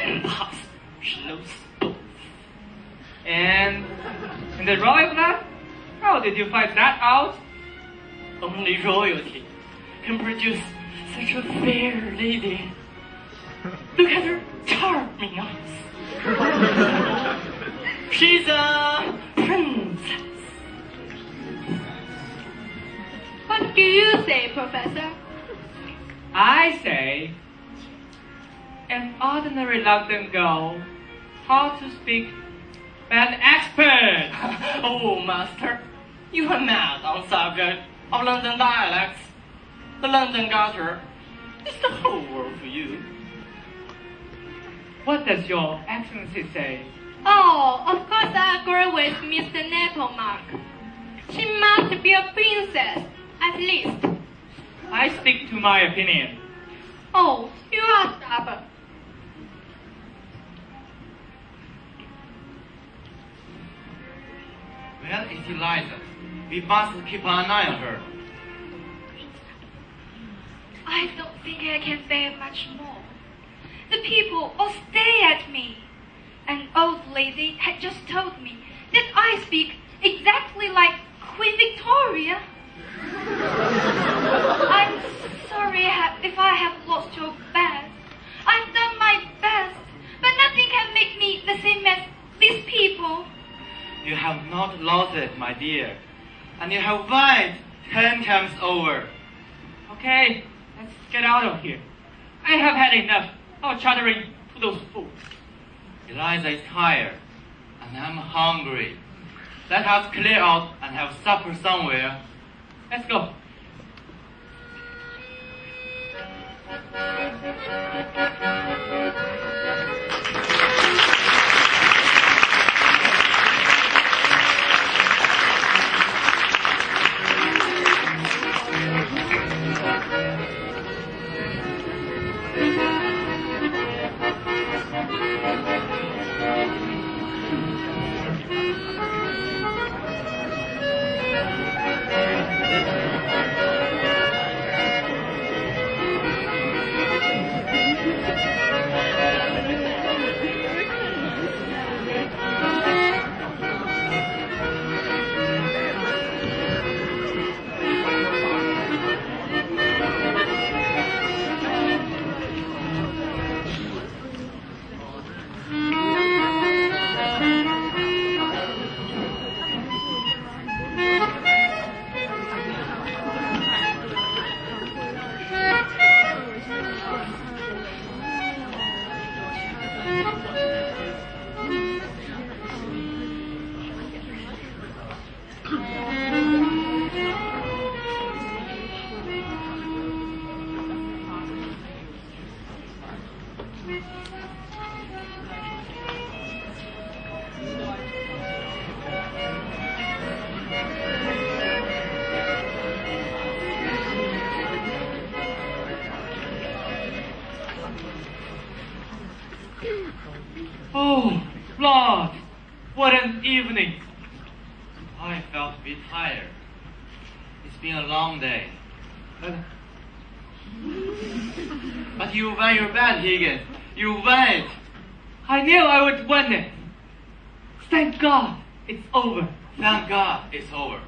Impossible. She knows both. And in the royal club? How did you find that out? Only royalty can produce such a fair lady. Look at her charming eyes. She's a princess. What do you say, Professor? I say, an ordinary London girl, how to speak, an expert. Oh, master, you are mad on subject of London dialects. The London gutter is the whole world for you. What does your Excellency say? Oh, of course I agree with Mr. Nepomuk. She must be a princess, at least. I stick to my opinion. Oh, you are stubborn. Where is Eliza? We must keep an eye on her. I don't think I can bear much more. The people all stare at me. An old lady had just told me that I speak exactly like Queen Victoria. I'm sorry if I have lost your best. I've done my best, but nothing can make me the same as these people. You have not lost it, my dear. And you have won 10 times over. Okay, let's get out of here. I have had enough of chattering to those fools. Eliza is tired, and I'm hungry. Let us clear out and have supper somewhere. Let's go. Oh, Lord, what an evening. I felt a bit tired. It's been a long day. But you won your bet, Higgins. You won it. I knew I would win it. Thank God, it's over. Thank God it's over.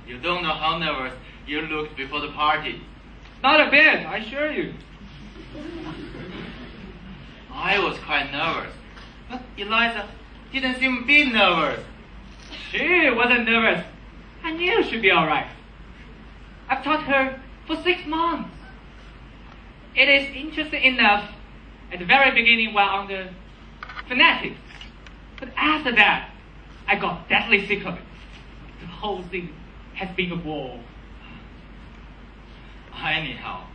You don't know how nervous you looked before the party. Not a bit, I assure you. I was quite nervous. But Eliza didn't seem a bit nervous. She wasn't nervous. I knew she'd be all right. I've taught her for 6 months. It is interesting enough at the very beginning while on the phonetics. But after that, I got deadly sick of it. The whole thing has been a bore. Anyhow,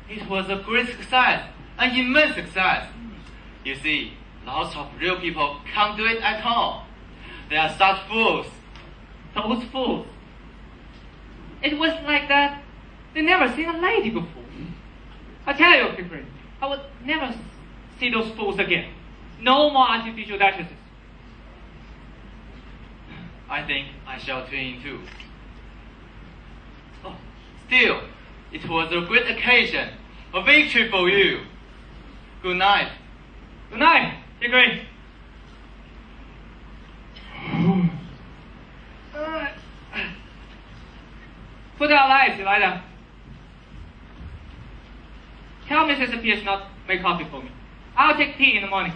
it was a great success, an immense success. You see, lots of real people can't do it at all. They are such fools. Those fools. It was like that. They never seen a lady before. I tell you, people, I would never see those fools again. No more artificial duchesses. I think I shall tune in too. Oh, still, it was a great occasion, a victory for you. Good night. Good night, Pygmalion. Put out lights, Elijah. Tell Mrs. Pierce not to make coffee for me. I'll take tea in the morning.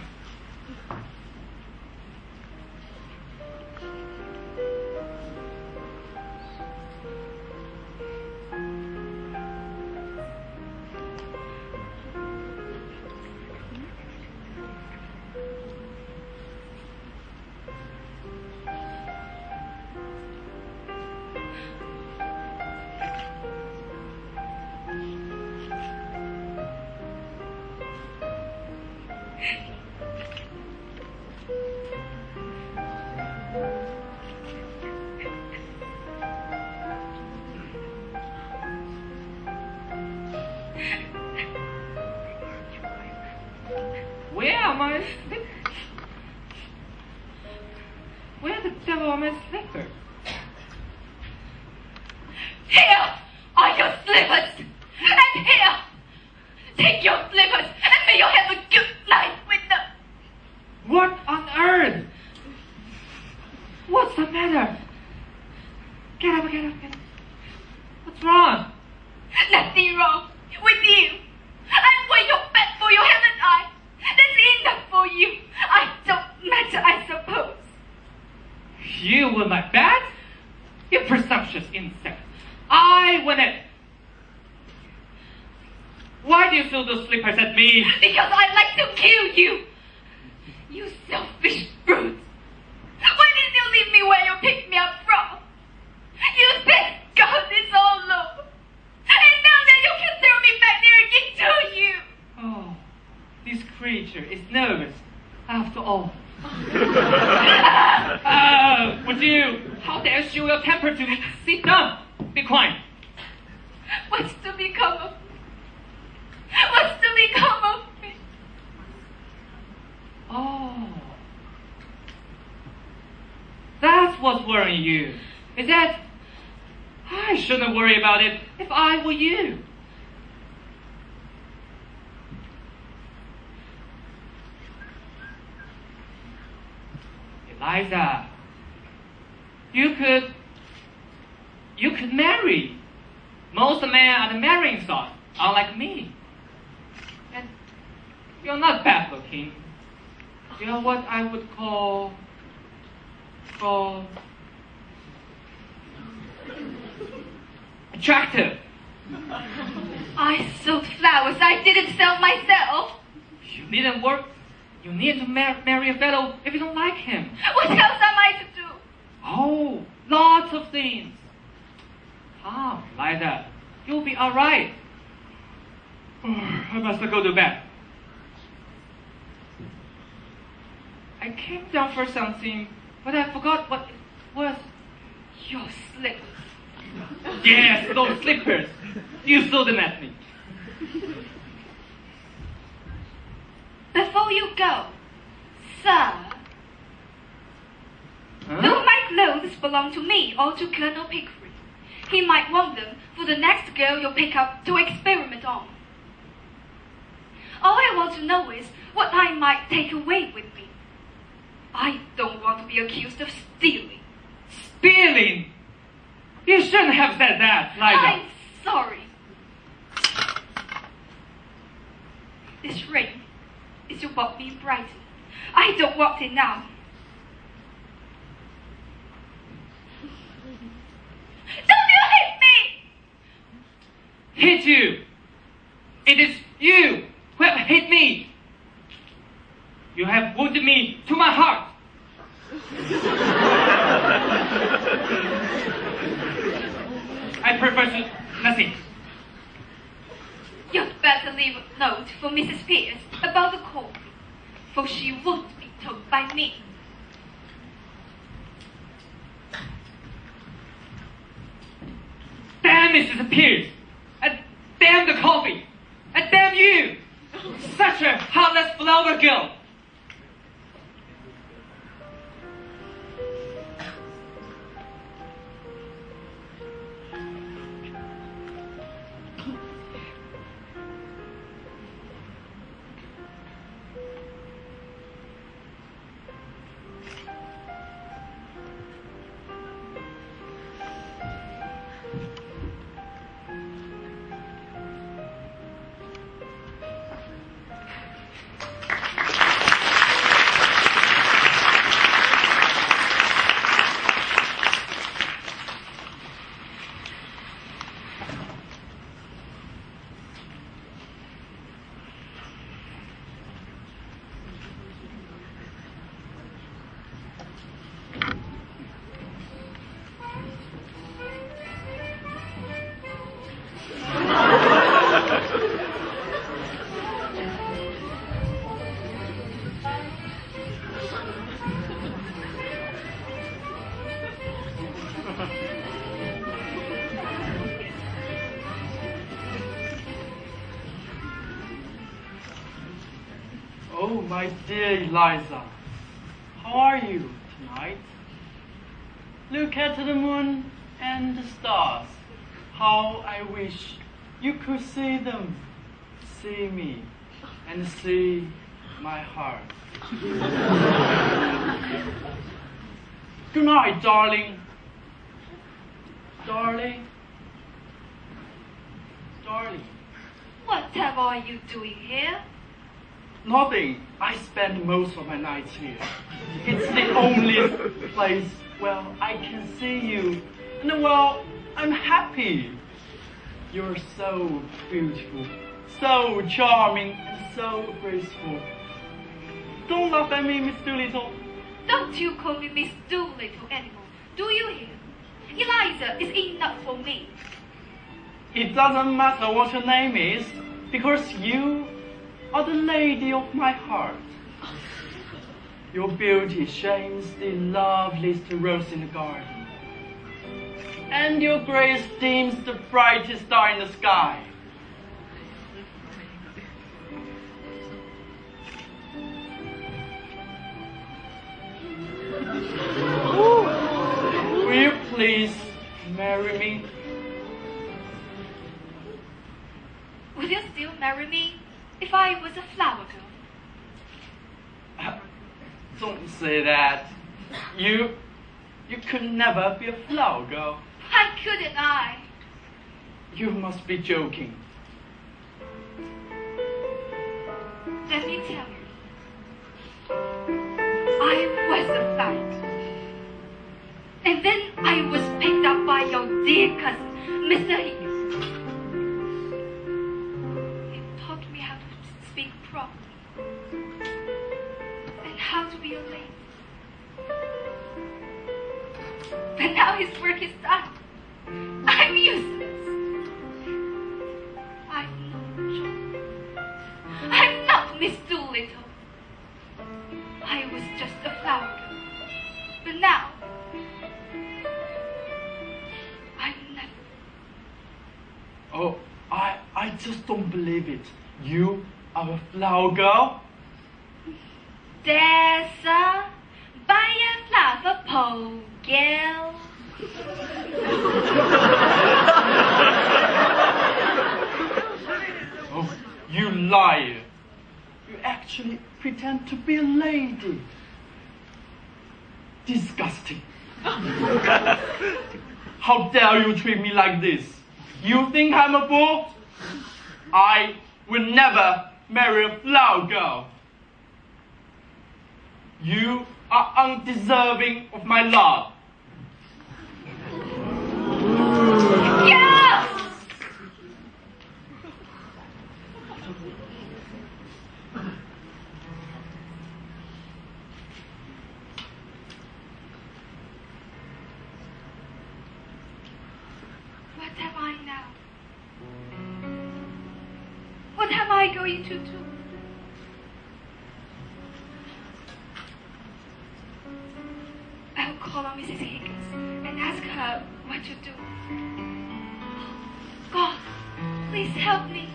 Where are my slippers? Where the devil are my slippers? Here are your slippers! And here! Take your slippers and may you have a good night with them! What on earth? What's the matter? Get up, get up, get up. What's wrong? Nothing wrong with you. I wear your bed for you, haven't I? That's enough for you. I don't matter, I suppose. You were my bed? You presumptuous insect. I win it. Why do you throw those slippers at me? Because I like to kill you. You selfish brute. Why didn't you leave me where you picked me up from? You think God is all over. And now that you can throw me back there again, do you? Oh, this creature is nervous after all. Would you? How dare you show your temper to me? Sit down. Be quiet. What's to become of me? What's to become of me? Oh. That's what's worrying you. Is that I shouldn't worry about it if I were you. Eliza, you could marry. Most men are the marrying sort, unlike me. And you're not bad looking. You're what I would call attractive. I sold flowers. I didn't sell myself. You needn't work. You need to marry a fellow if you don't like him. What else am I to do? Oh, lots of things. Come, Liza, you'll be all right. I must go to bed. I came down for something, but I forgot what it was. Your slippers. Yes, those slippers. You threw them at me. Before you go, sir, though my clothes belong to me or to Colonel Pickford, he might want them for the next girl you pick up to experiment on. All I want to know is what I might take away with me. I don't want to be accused of stealing. Stealing? You shouldn't have said that, Liza. I'm sorry. This ring is you bought me in Brighton. I don't want it now. Don't you hit me! hit you. It is you who have hit me. You have wounded me to my heart. I prefer to nothing. You'd better leave a note for Mrs. Pierce about the call, for she would be told by me. Damn Mrs. Pierce! And damn the coffee! And damn you! Such a heartless flower girl! Oh, my dear Eliza, how are you tonight? Look at the moon and the stars. How I wish you could see them, see me, and see my heart. Good night, darling. Darling. Darling. Whatever are you doing here? Nothing. I spend most of my nights here. It's the only place where I can see you. And well, I'm happy. You're so beautiful, so charming, and so graceful. Don't laugh at me, Miss Doolittle. Don't you call me Miss Doolittle anymore, do you hear? Eliza is enough for me. It doesn't matter what your name is, because you are the lady of my heart. Your beauty shines the loveliest rose in the garden. And your grace dims the brightest star in the sky. Will you please marry me? Will you still marry me if I was a flower girl? Don't say that. You could never be a flower girl. Why couldn't I? You must be joking. Let me tell you. I was a flower girl. And then I was picked up by your dear cousin, Mr. Higgins. He taught me how to speak properly. And how to be a lady. But now his work is done. I'm useless. I'm not John. I'm not Miss Doolittle. I was just a flower girl. But now, I'm nothing. Oh, I just don't believe it. You are a flower girl? There's a flower pole girl. Oh, you liar. You actually pretend to be a lady. Disgusting. How dare you treat me like this? You think I'm a fool? I will never marry a flower girl. You are undeserving of my love. Yes! I going to do? I'll call on Mrs. Higgins and ask her what to do. God, please help me.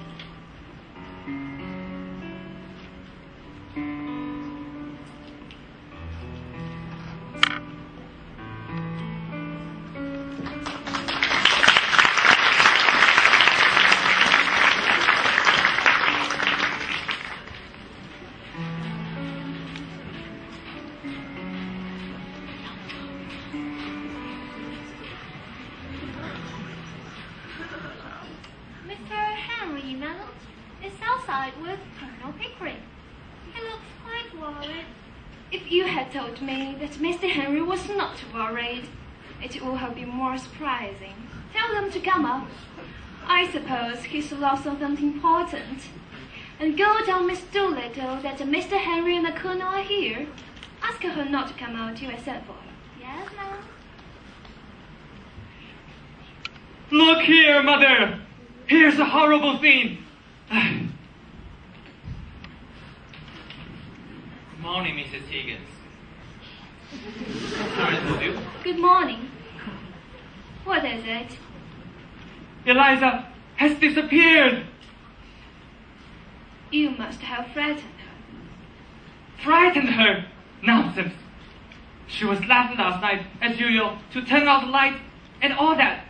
If you had told me that Mr. Henry was not worried, it would have been more surprising. Tell them to come up. I suppose he's lost on something important. And go tell Miss Doolittle that Mr. Henry and the Colonel are here. Ask her not to come out till I send for her. Yes, ma'am? Look here, Mother! Here's a horrible thing! Good morning, Mrs. Higgins. Sorry to you. Good morning. What is it? Eliza has disappeared! You must have frightened her. Frightened her? Nonsense! She was laughing last night, as usual, to turn out the light and all that.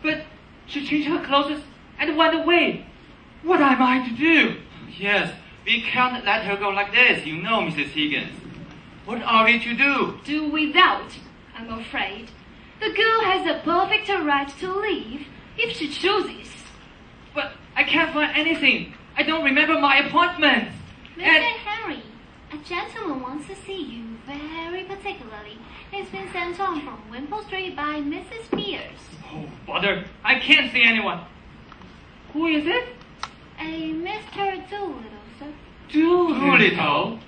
But she changed her clothes and went away. What am I to do? Yes, we can't let her go like this, you know, Mrs. Higgins. What are we to do? Do without, I'm afraid. The girl has a perfect right to leave if she chooses. But I can't find anything. I don't remember my appointment. Mr. Henry, a gentleman wants to see you very particularly. He's been sent on from Wimpole Street by Mrs. Pierce. Oh, bother. I can't see anyone. Who is it? A Mr. Doolittle, sir. Doolittle?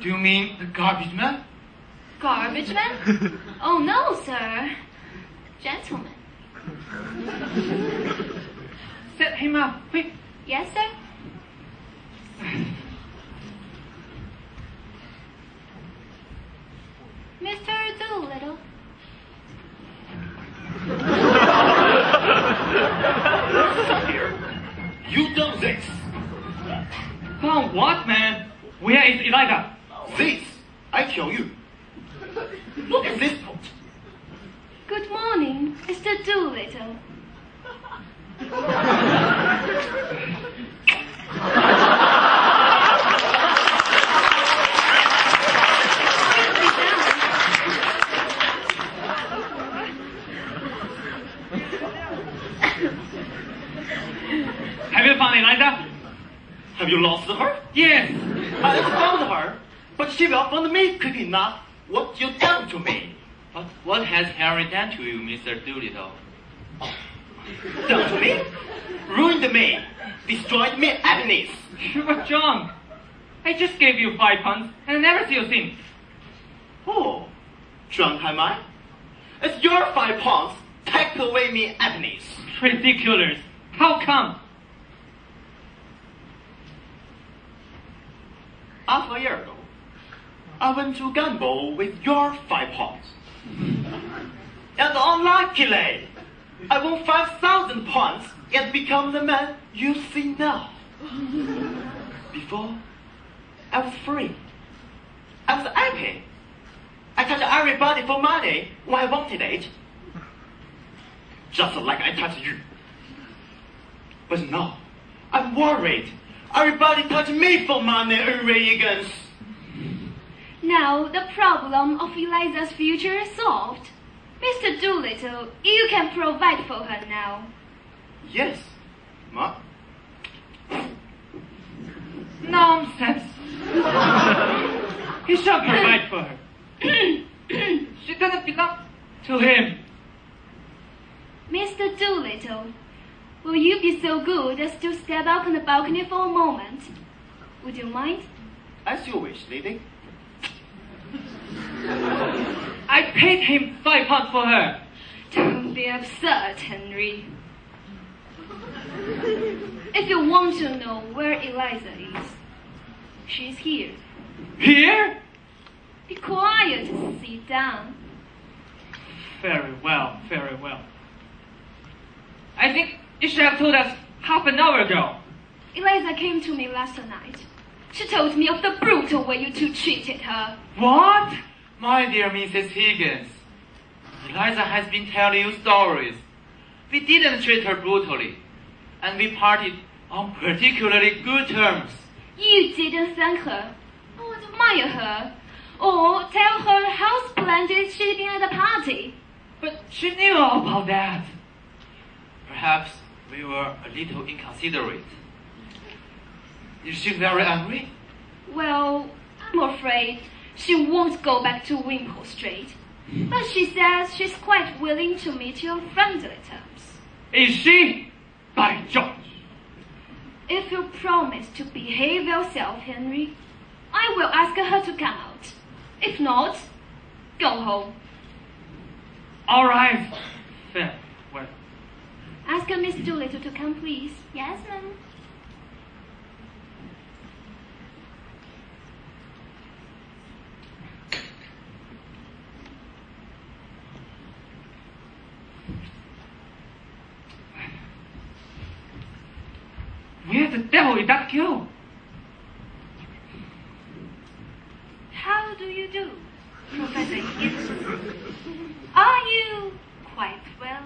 Do you mean the garbage man? Garbage man? Oh, no, sir. Gentleman. Set him up, quick. Yes, sir? Mr. Doolittle. Here. You done this. Found what, man? Where is Eliza? This, I tell you. Look at this pot. Good morning, Mr. Doolittle. Have you found Eliza? Have you lost her? Yes. I found her, but she will find me quick enough. What you done to me? But what has Harry done to you, Mr. Doolittle? Done to me? Ruined me. Destroyed me happiness. You were drunk. I just gave you £5 and I never see you since. Oh, drunk am I? It's your £5 take away me happiness. Ridiculous. How come? Half a year ago, I went to gamble with your £5. And unluckily, I won £5,000 and become the man you see now. Before, I was free. I was happy. I touched everybody for money when I wanted it. Just like I touched you. But now, I'm worried. Everybody touch me for money, Reagans. Now the problem of Eliza's future is solved. Mr. Doolittle, you can provide for her now. Yes, Ma. Nonsense. He shall provide for her. She doesn't belong to him. Mr. Doolittle, will you be so good as to step out on the balcony for a moment? Would you mind? As you wish, lady. I paid him £5 for her. Don't be absurd, Henry. If you want to know where Eliza is, she's here. Here? Be quiet, sit down. Very well, very well. I think you should have told us half an hour ago. Eliza came to me last night. She told me of the brutal way you two treated her. What? My dear Mrs. Higgins, Eliza has been telling you stories. We didn't treat her brutally, and we parted on particularly good terms. You didn't thank her, or admire her, or tell her how splendid she'd been at the party. But she knew all about that. Perhaps we were a little inconsiderate. Is she very angry? Well, I'm afraid she won't go back to Wimpole Street. But she says she's quite willing to meet you on friendly terms. Is she? By George! If you promise to behave yourself, Henry, I will ask her to come out. If not, go home. All right. Fair. Well. Ask Miss Doolittle to come, please. Yes, ma'am. Where the devil did that go? How do you do, Professor Higgins? Are you quite well?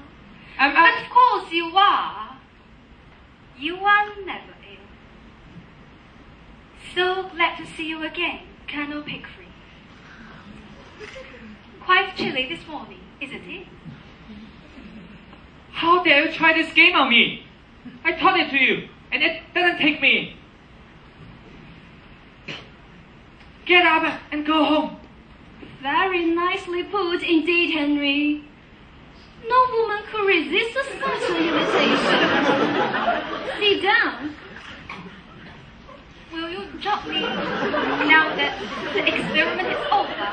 But of course you are. You are never ill. So glad to see you again, Colonel Pickering. Quite chilly this morning, isn't it? How dare you try this game on me? I taught it to you, and it doesn't take me. Get up and go home. Very nicely put indeed, Henry. No woman could resist such an invitation. Sit down. Will you drop me now that the experiment is over?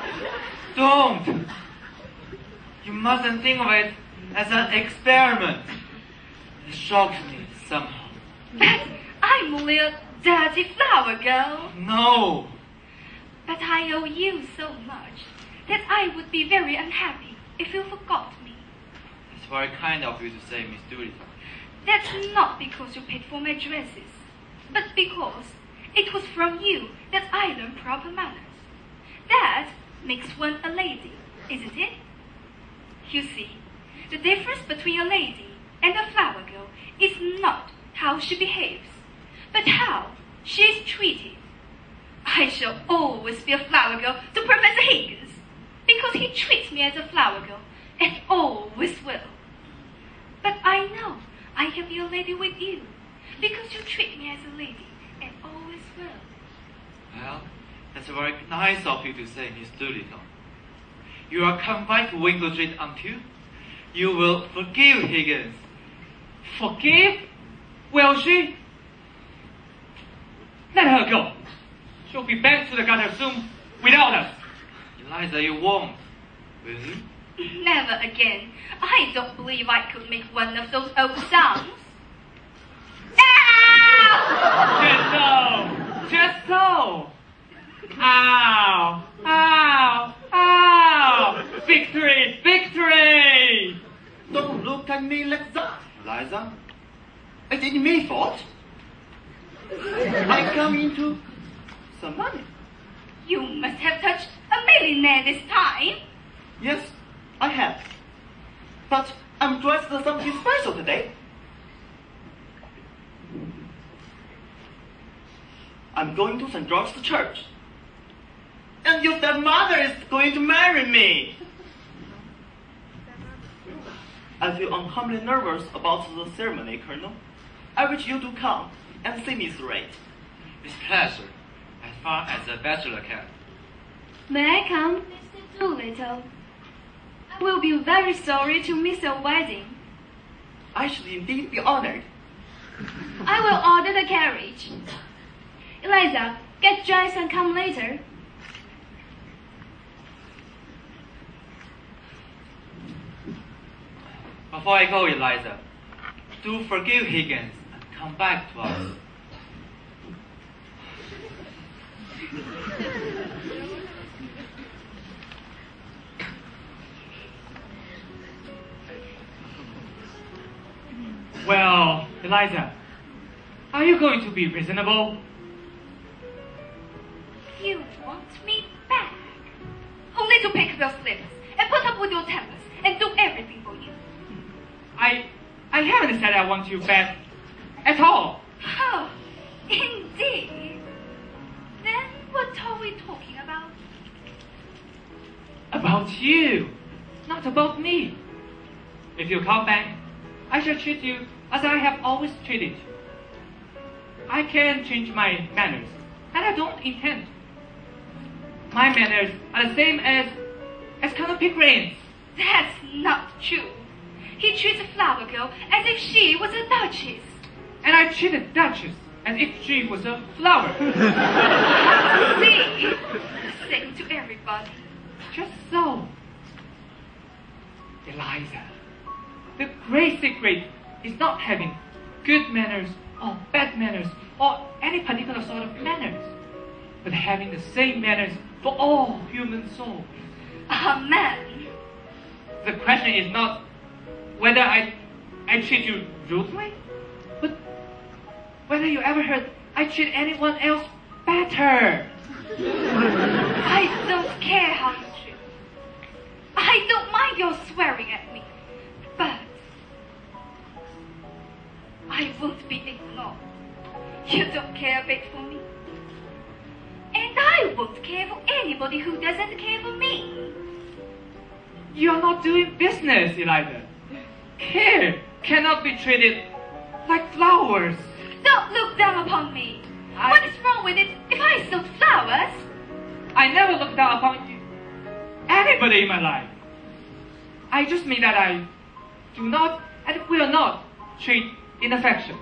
Don't! You mustn't think of it as an experiment. It shocks me somehow. But I'm only a dirty flower girl. No! But I owe you so much that I would be very unhappy if you forgot me. It's very kind of you to say, Miss Doolittle. That's not because you paid for my dresses, but because it was from you that I learned proper manners. That makes one a lady, isn't it? You see, the difference between a lady and a flower girl is not how she behaves, but how she is treated. I shall always be a flower girl to Professor Higgins, because he treats me as a flower girl, and always will. But I know I can be a lady with you, because you treat me as a lady, and always will. Well, that's very nice of you to say, Miss Doolittle. You are confined to Wimpole Street until you will forgive Higgins. Forgive? Will she? Let her go. She'll be back to the gutter soon without us. Eliza, you won't, will you? Never again. I don't believe I could make one of those old songs. Ow! Just so. Ow! Ow! Ow! Victory! Victory! Don't look at me like that, Eliza. It ain't my fault. I come into some money. You must have touched a millionaire this time. Yes, I have. But I'm dressed as something special today. I'm going to St. George's Church. And your stepmother is going to marry me. I feel uncommonly nervous about the ceremony, Colonel. I wish you to come and see me through it. With pleasure, as far as the bachelor can. May I come, Mr. Doolittle? I will be very sorry to miss your wedding. I should indeed be honored. I will order the carriage. Eliza, get dressed and come later. Before I go, Eliza, do forgive Higgins and come back to us. Well, Eliza, are you going to be reasonable? You want me back? Only to pick up your slippers and put up with your tempers and do everything for you. I haven't said I want you back at all. Oh, indeed. Then what are we talking about? About you, not about me. If you come back, I shall treat you as I have always treated you. I can change my manners, and I don't intend to. My manners are the same as Colonel Pygmalion's. That's not true. He treats a flower girl as if she was a duchess. And I treat a duchess as if she was a flower. See? The same to everybody. Just so. Eliza, the great secret is not having good manners or bad manners or any particular sort of manners, but having the same manners for all human souls. Amen. The question is not whether I treat you rudely, but whether you ever heard I treat anyone else better. I don't care how you treat me. I don't mind your swearing at me, but I won't be ignored. You don't care a bit for me, and I won't care for anybody who doesn't care for me. You are not doing business, Eliza. Care cannot be treated like flowers. Don't look down upon me. What is wrong with it if I sold flowers? I never looked down upon you, anybody in my life. I just mean that I do not and will not treat in affection.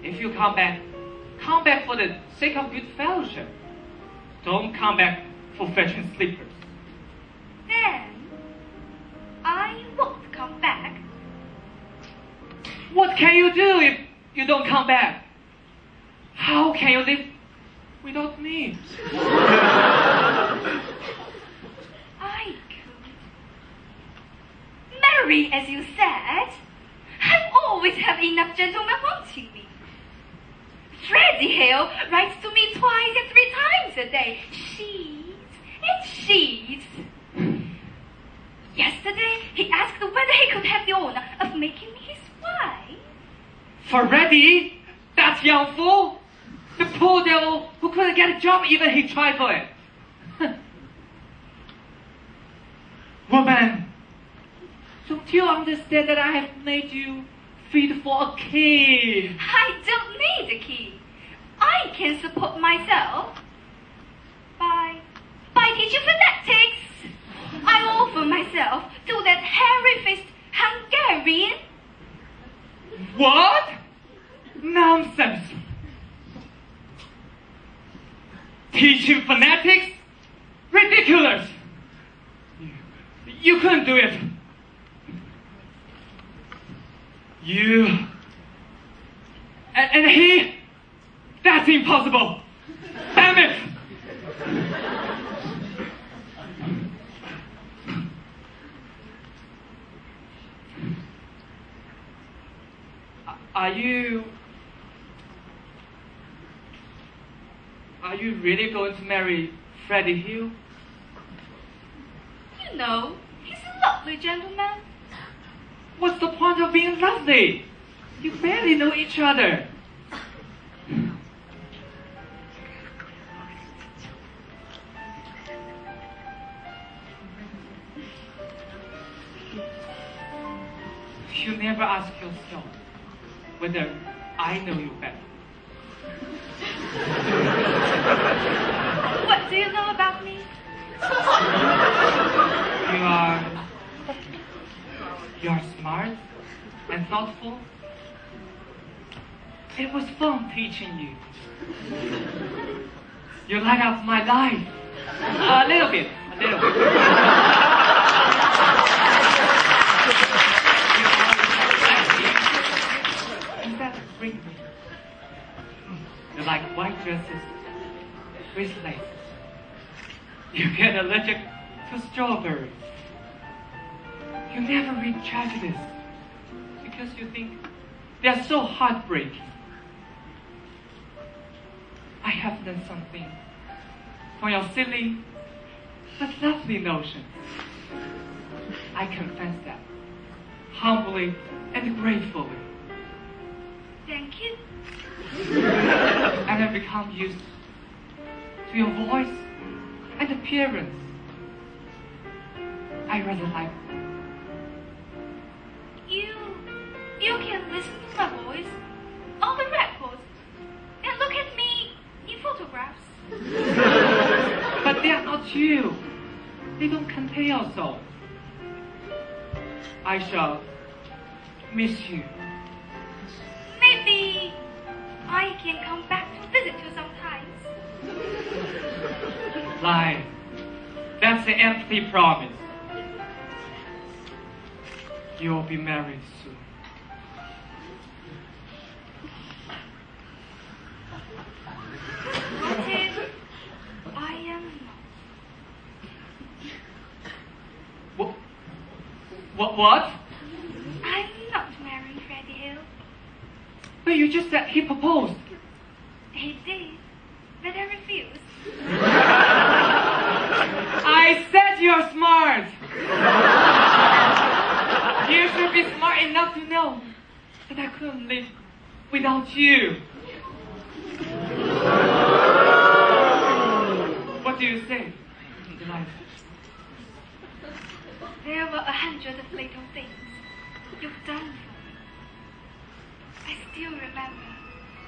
If you come back for the sake of good fellowship. Don't come back for fetching slippers. Then I won't come back. What can you do if you don't come back? How can you live without me? I could marry, as you said. I always have enough gentlemen wanting me. Freddie Hill writes to me 2 and 3 times a day. Sheets and sheets. Yesterday, he asked whether he could have the honor of making me his wife. Freddie? That young fool? The poor devil who couldn't get a job even he tried for it. Woman, don't you understand that I have made you fit for a king? I don't need a key. I can support myself by teaching phonetics. I offer myself to that hairy-faced Hungarian. What? Nonsense. Teaching phonetics? Ridiculous. You couldn't do it. You and he? That's impossible. Damn it. Are you really going to marry Freddie Hill? You know, he's a lovely gentleman. What's the point of being lovely? You barely know each other. You never ask yourself whether I know you better. What do you know about me? You are smart and thoughtful. It was fun teaching you. You light up my life. A little bit. Is that like white dresses with lace. You get allergic to strawberries. You never read tragedies because you think they are so heartbreaking. I have learned something from your silly but lovely notions. I confess that humbly and gratefully. Thank you. And I've become used to your voice and appearance. I rather like You can listen to my voice on the records and look at me in photographs. But they are not you. They don't contain your soul. I shall miss you. Maybe I can come back to visit you sometimes. Lie. That's an empty promise. You'll be married soon. What if I am not? What? I'm not marrying Freddie Hill. But you just said he proposed. He did, but I refused. I said you're smart. You should be smart enough to know that I couldn't live without you. What do you say, Delilah? There were 100 of little things you've done for me. I still remember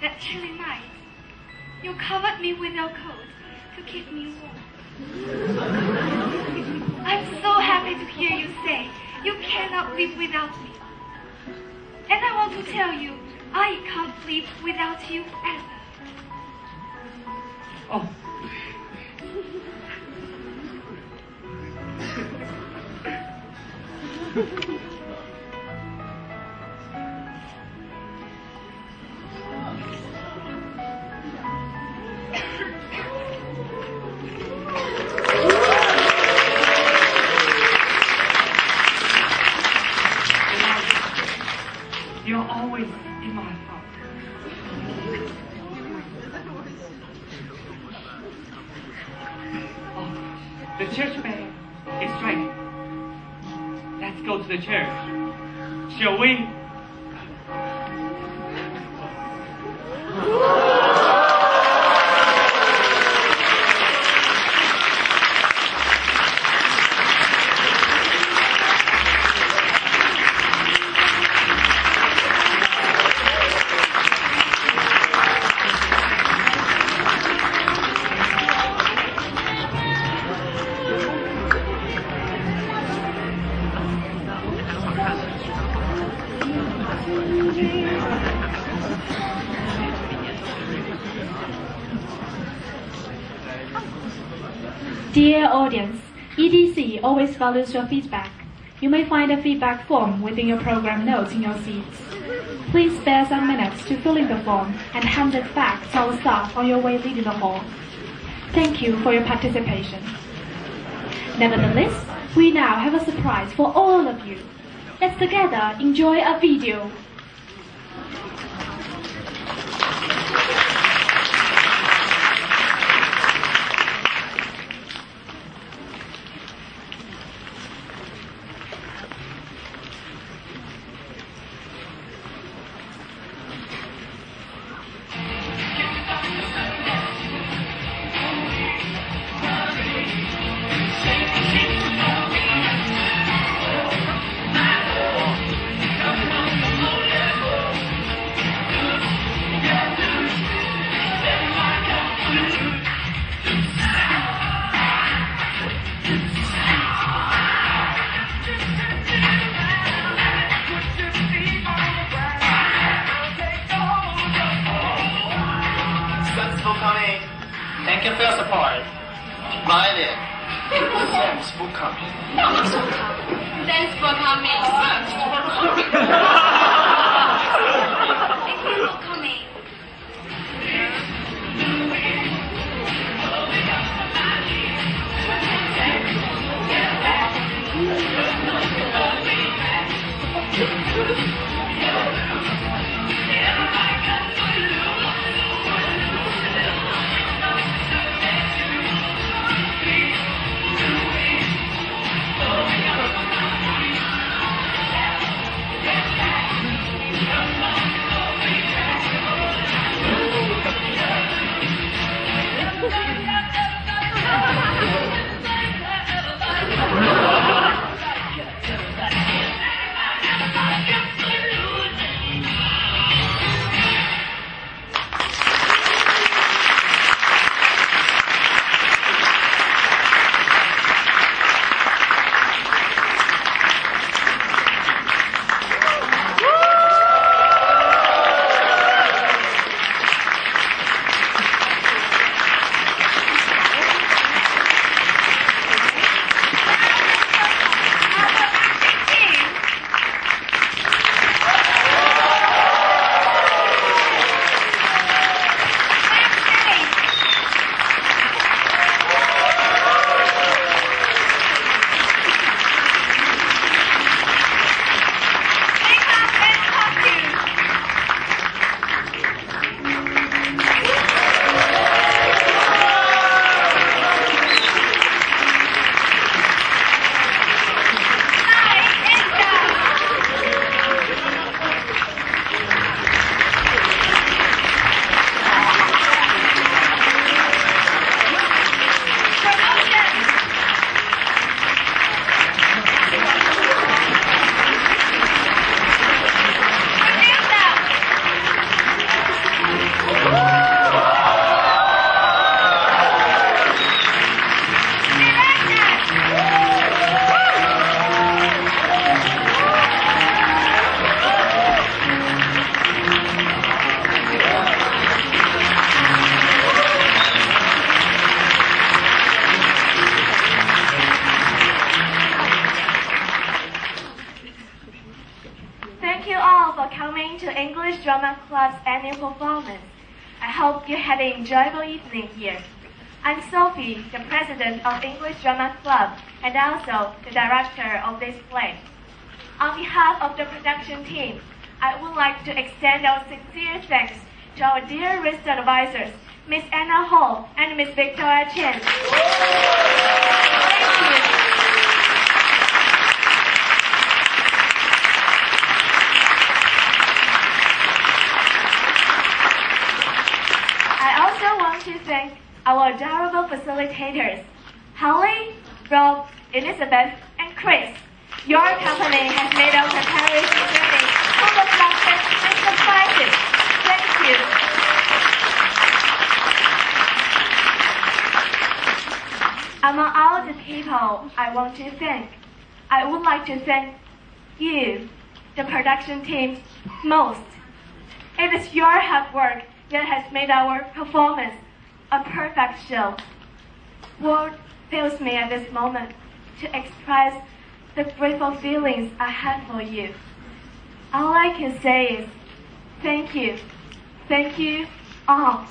that chilly night. You covered me with your coat to keep me warm. I'm so happy to hear you say you cannot live without me. And I want to tell you, I can't live without you ever. Oh. You're always in my heart. Oh, the church bell is striking. Let's go to the church. Shall we? Dear audience, EDC always values your feedback. You may find a feedback form within your program notes in your seats. Please spare some minutes to fill in the form and hand it back to our staff on your way leaving the hall. Thank you for your participation. Nevertheless, we now have a surprise for all of you. Let's together enjoy a video. Thank you for your support. Pygmalion. Thanks for coming. Thanks for coming. Thanks for coming. Thank you for coming. coming to English Drama Club's annual performance. I hope you had an enjoyable evening here. I'm Sophie, the president of English Drama Club and also the director of this play. On behalf of the production team, I would like to extend our sincere thanks to our dear risk advisors, Miss Anna Hall and Miss Victoria Chen. Thank you. I also want to thank our adorable facilitators, Holly, Rob, Elizabeth, and Chris. Your company has made our preparation journey full of laughter and surprises. Thank you. Among all the people I want to thank, I would like to thank you, the production team, most. It is your hard work that has made our performance a perfect show. Word fails me at this moment to express the grateful feelings I have for you. All I can say is thank you. Thank you all.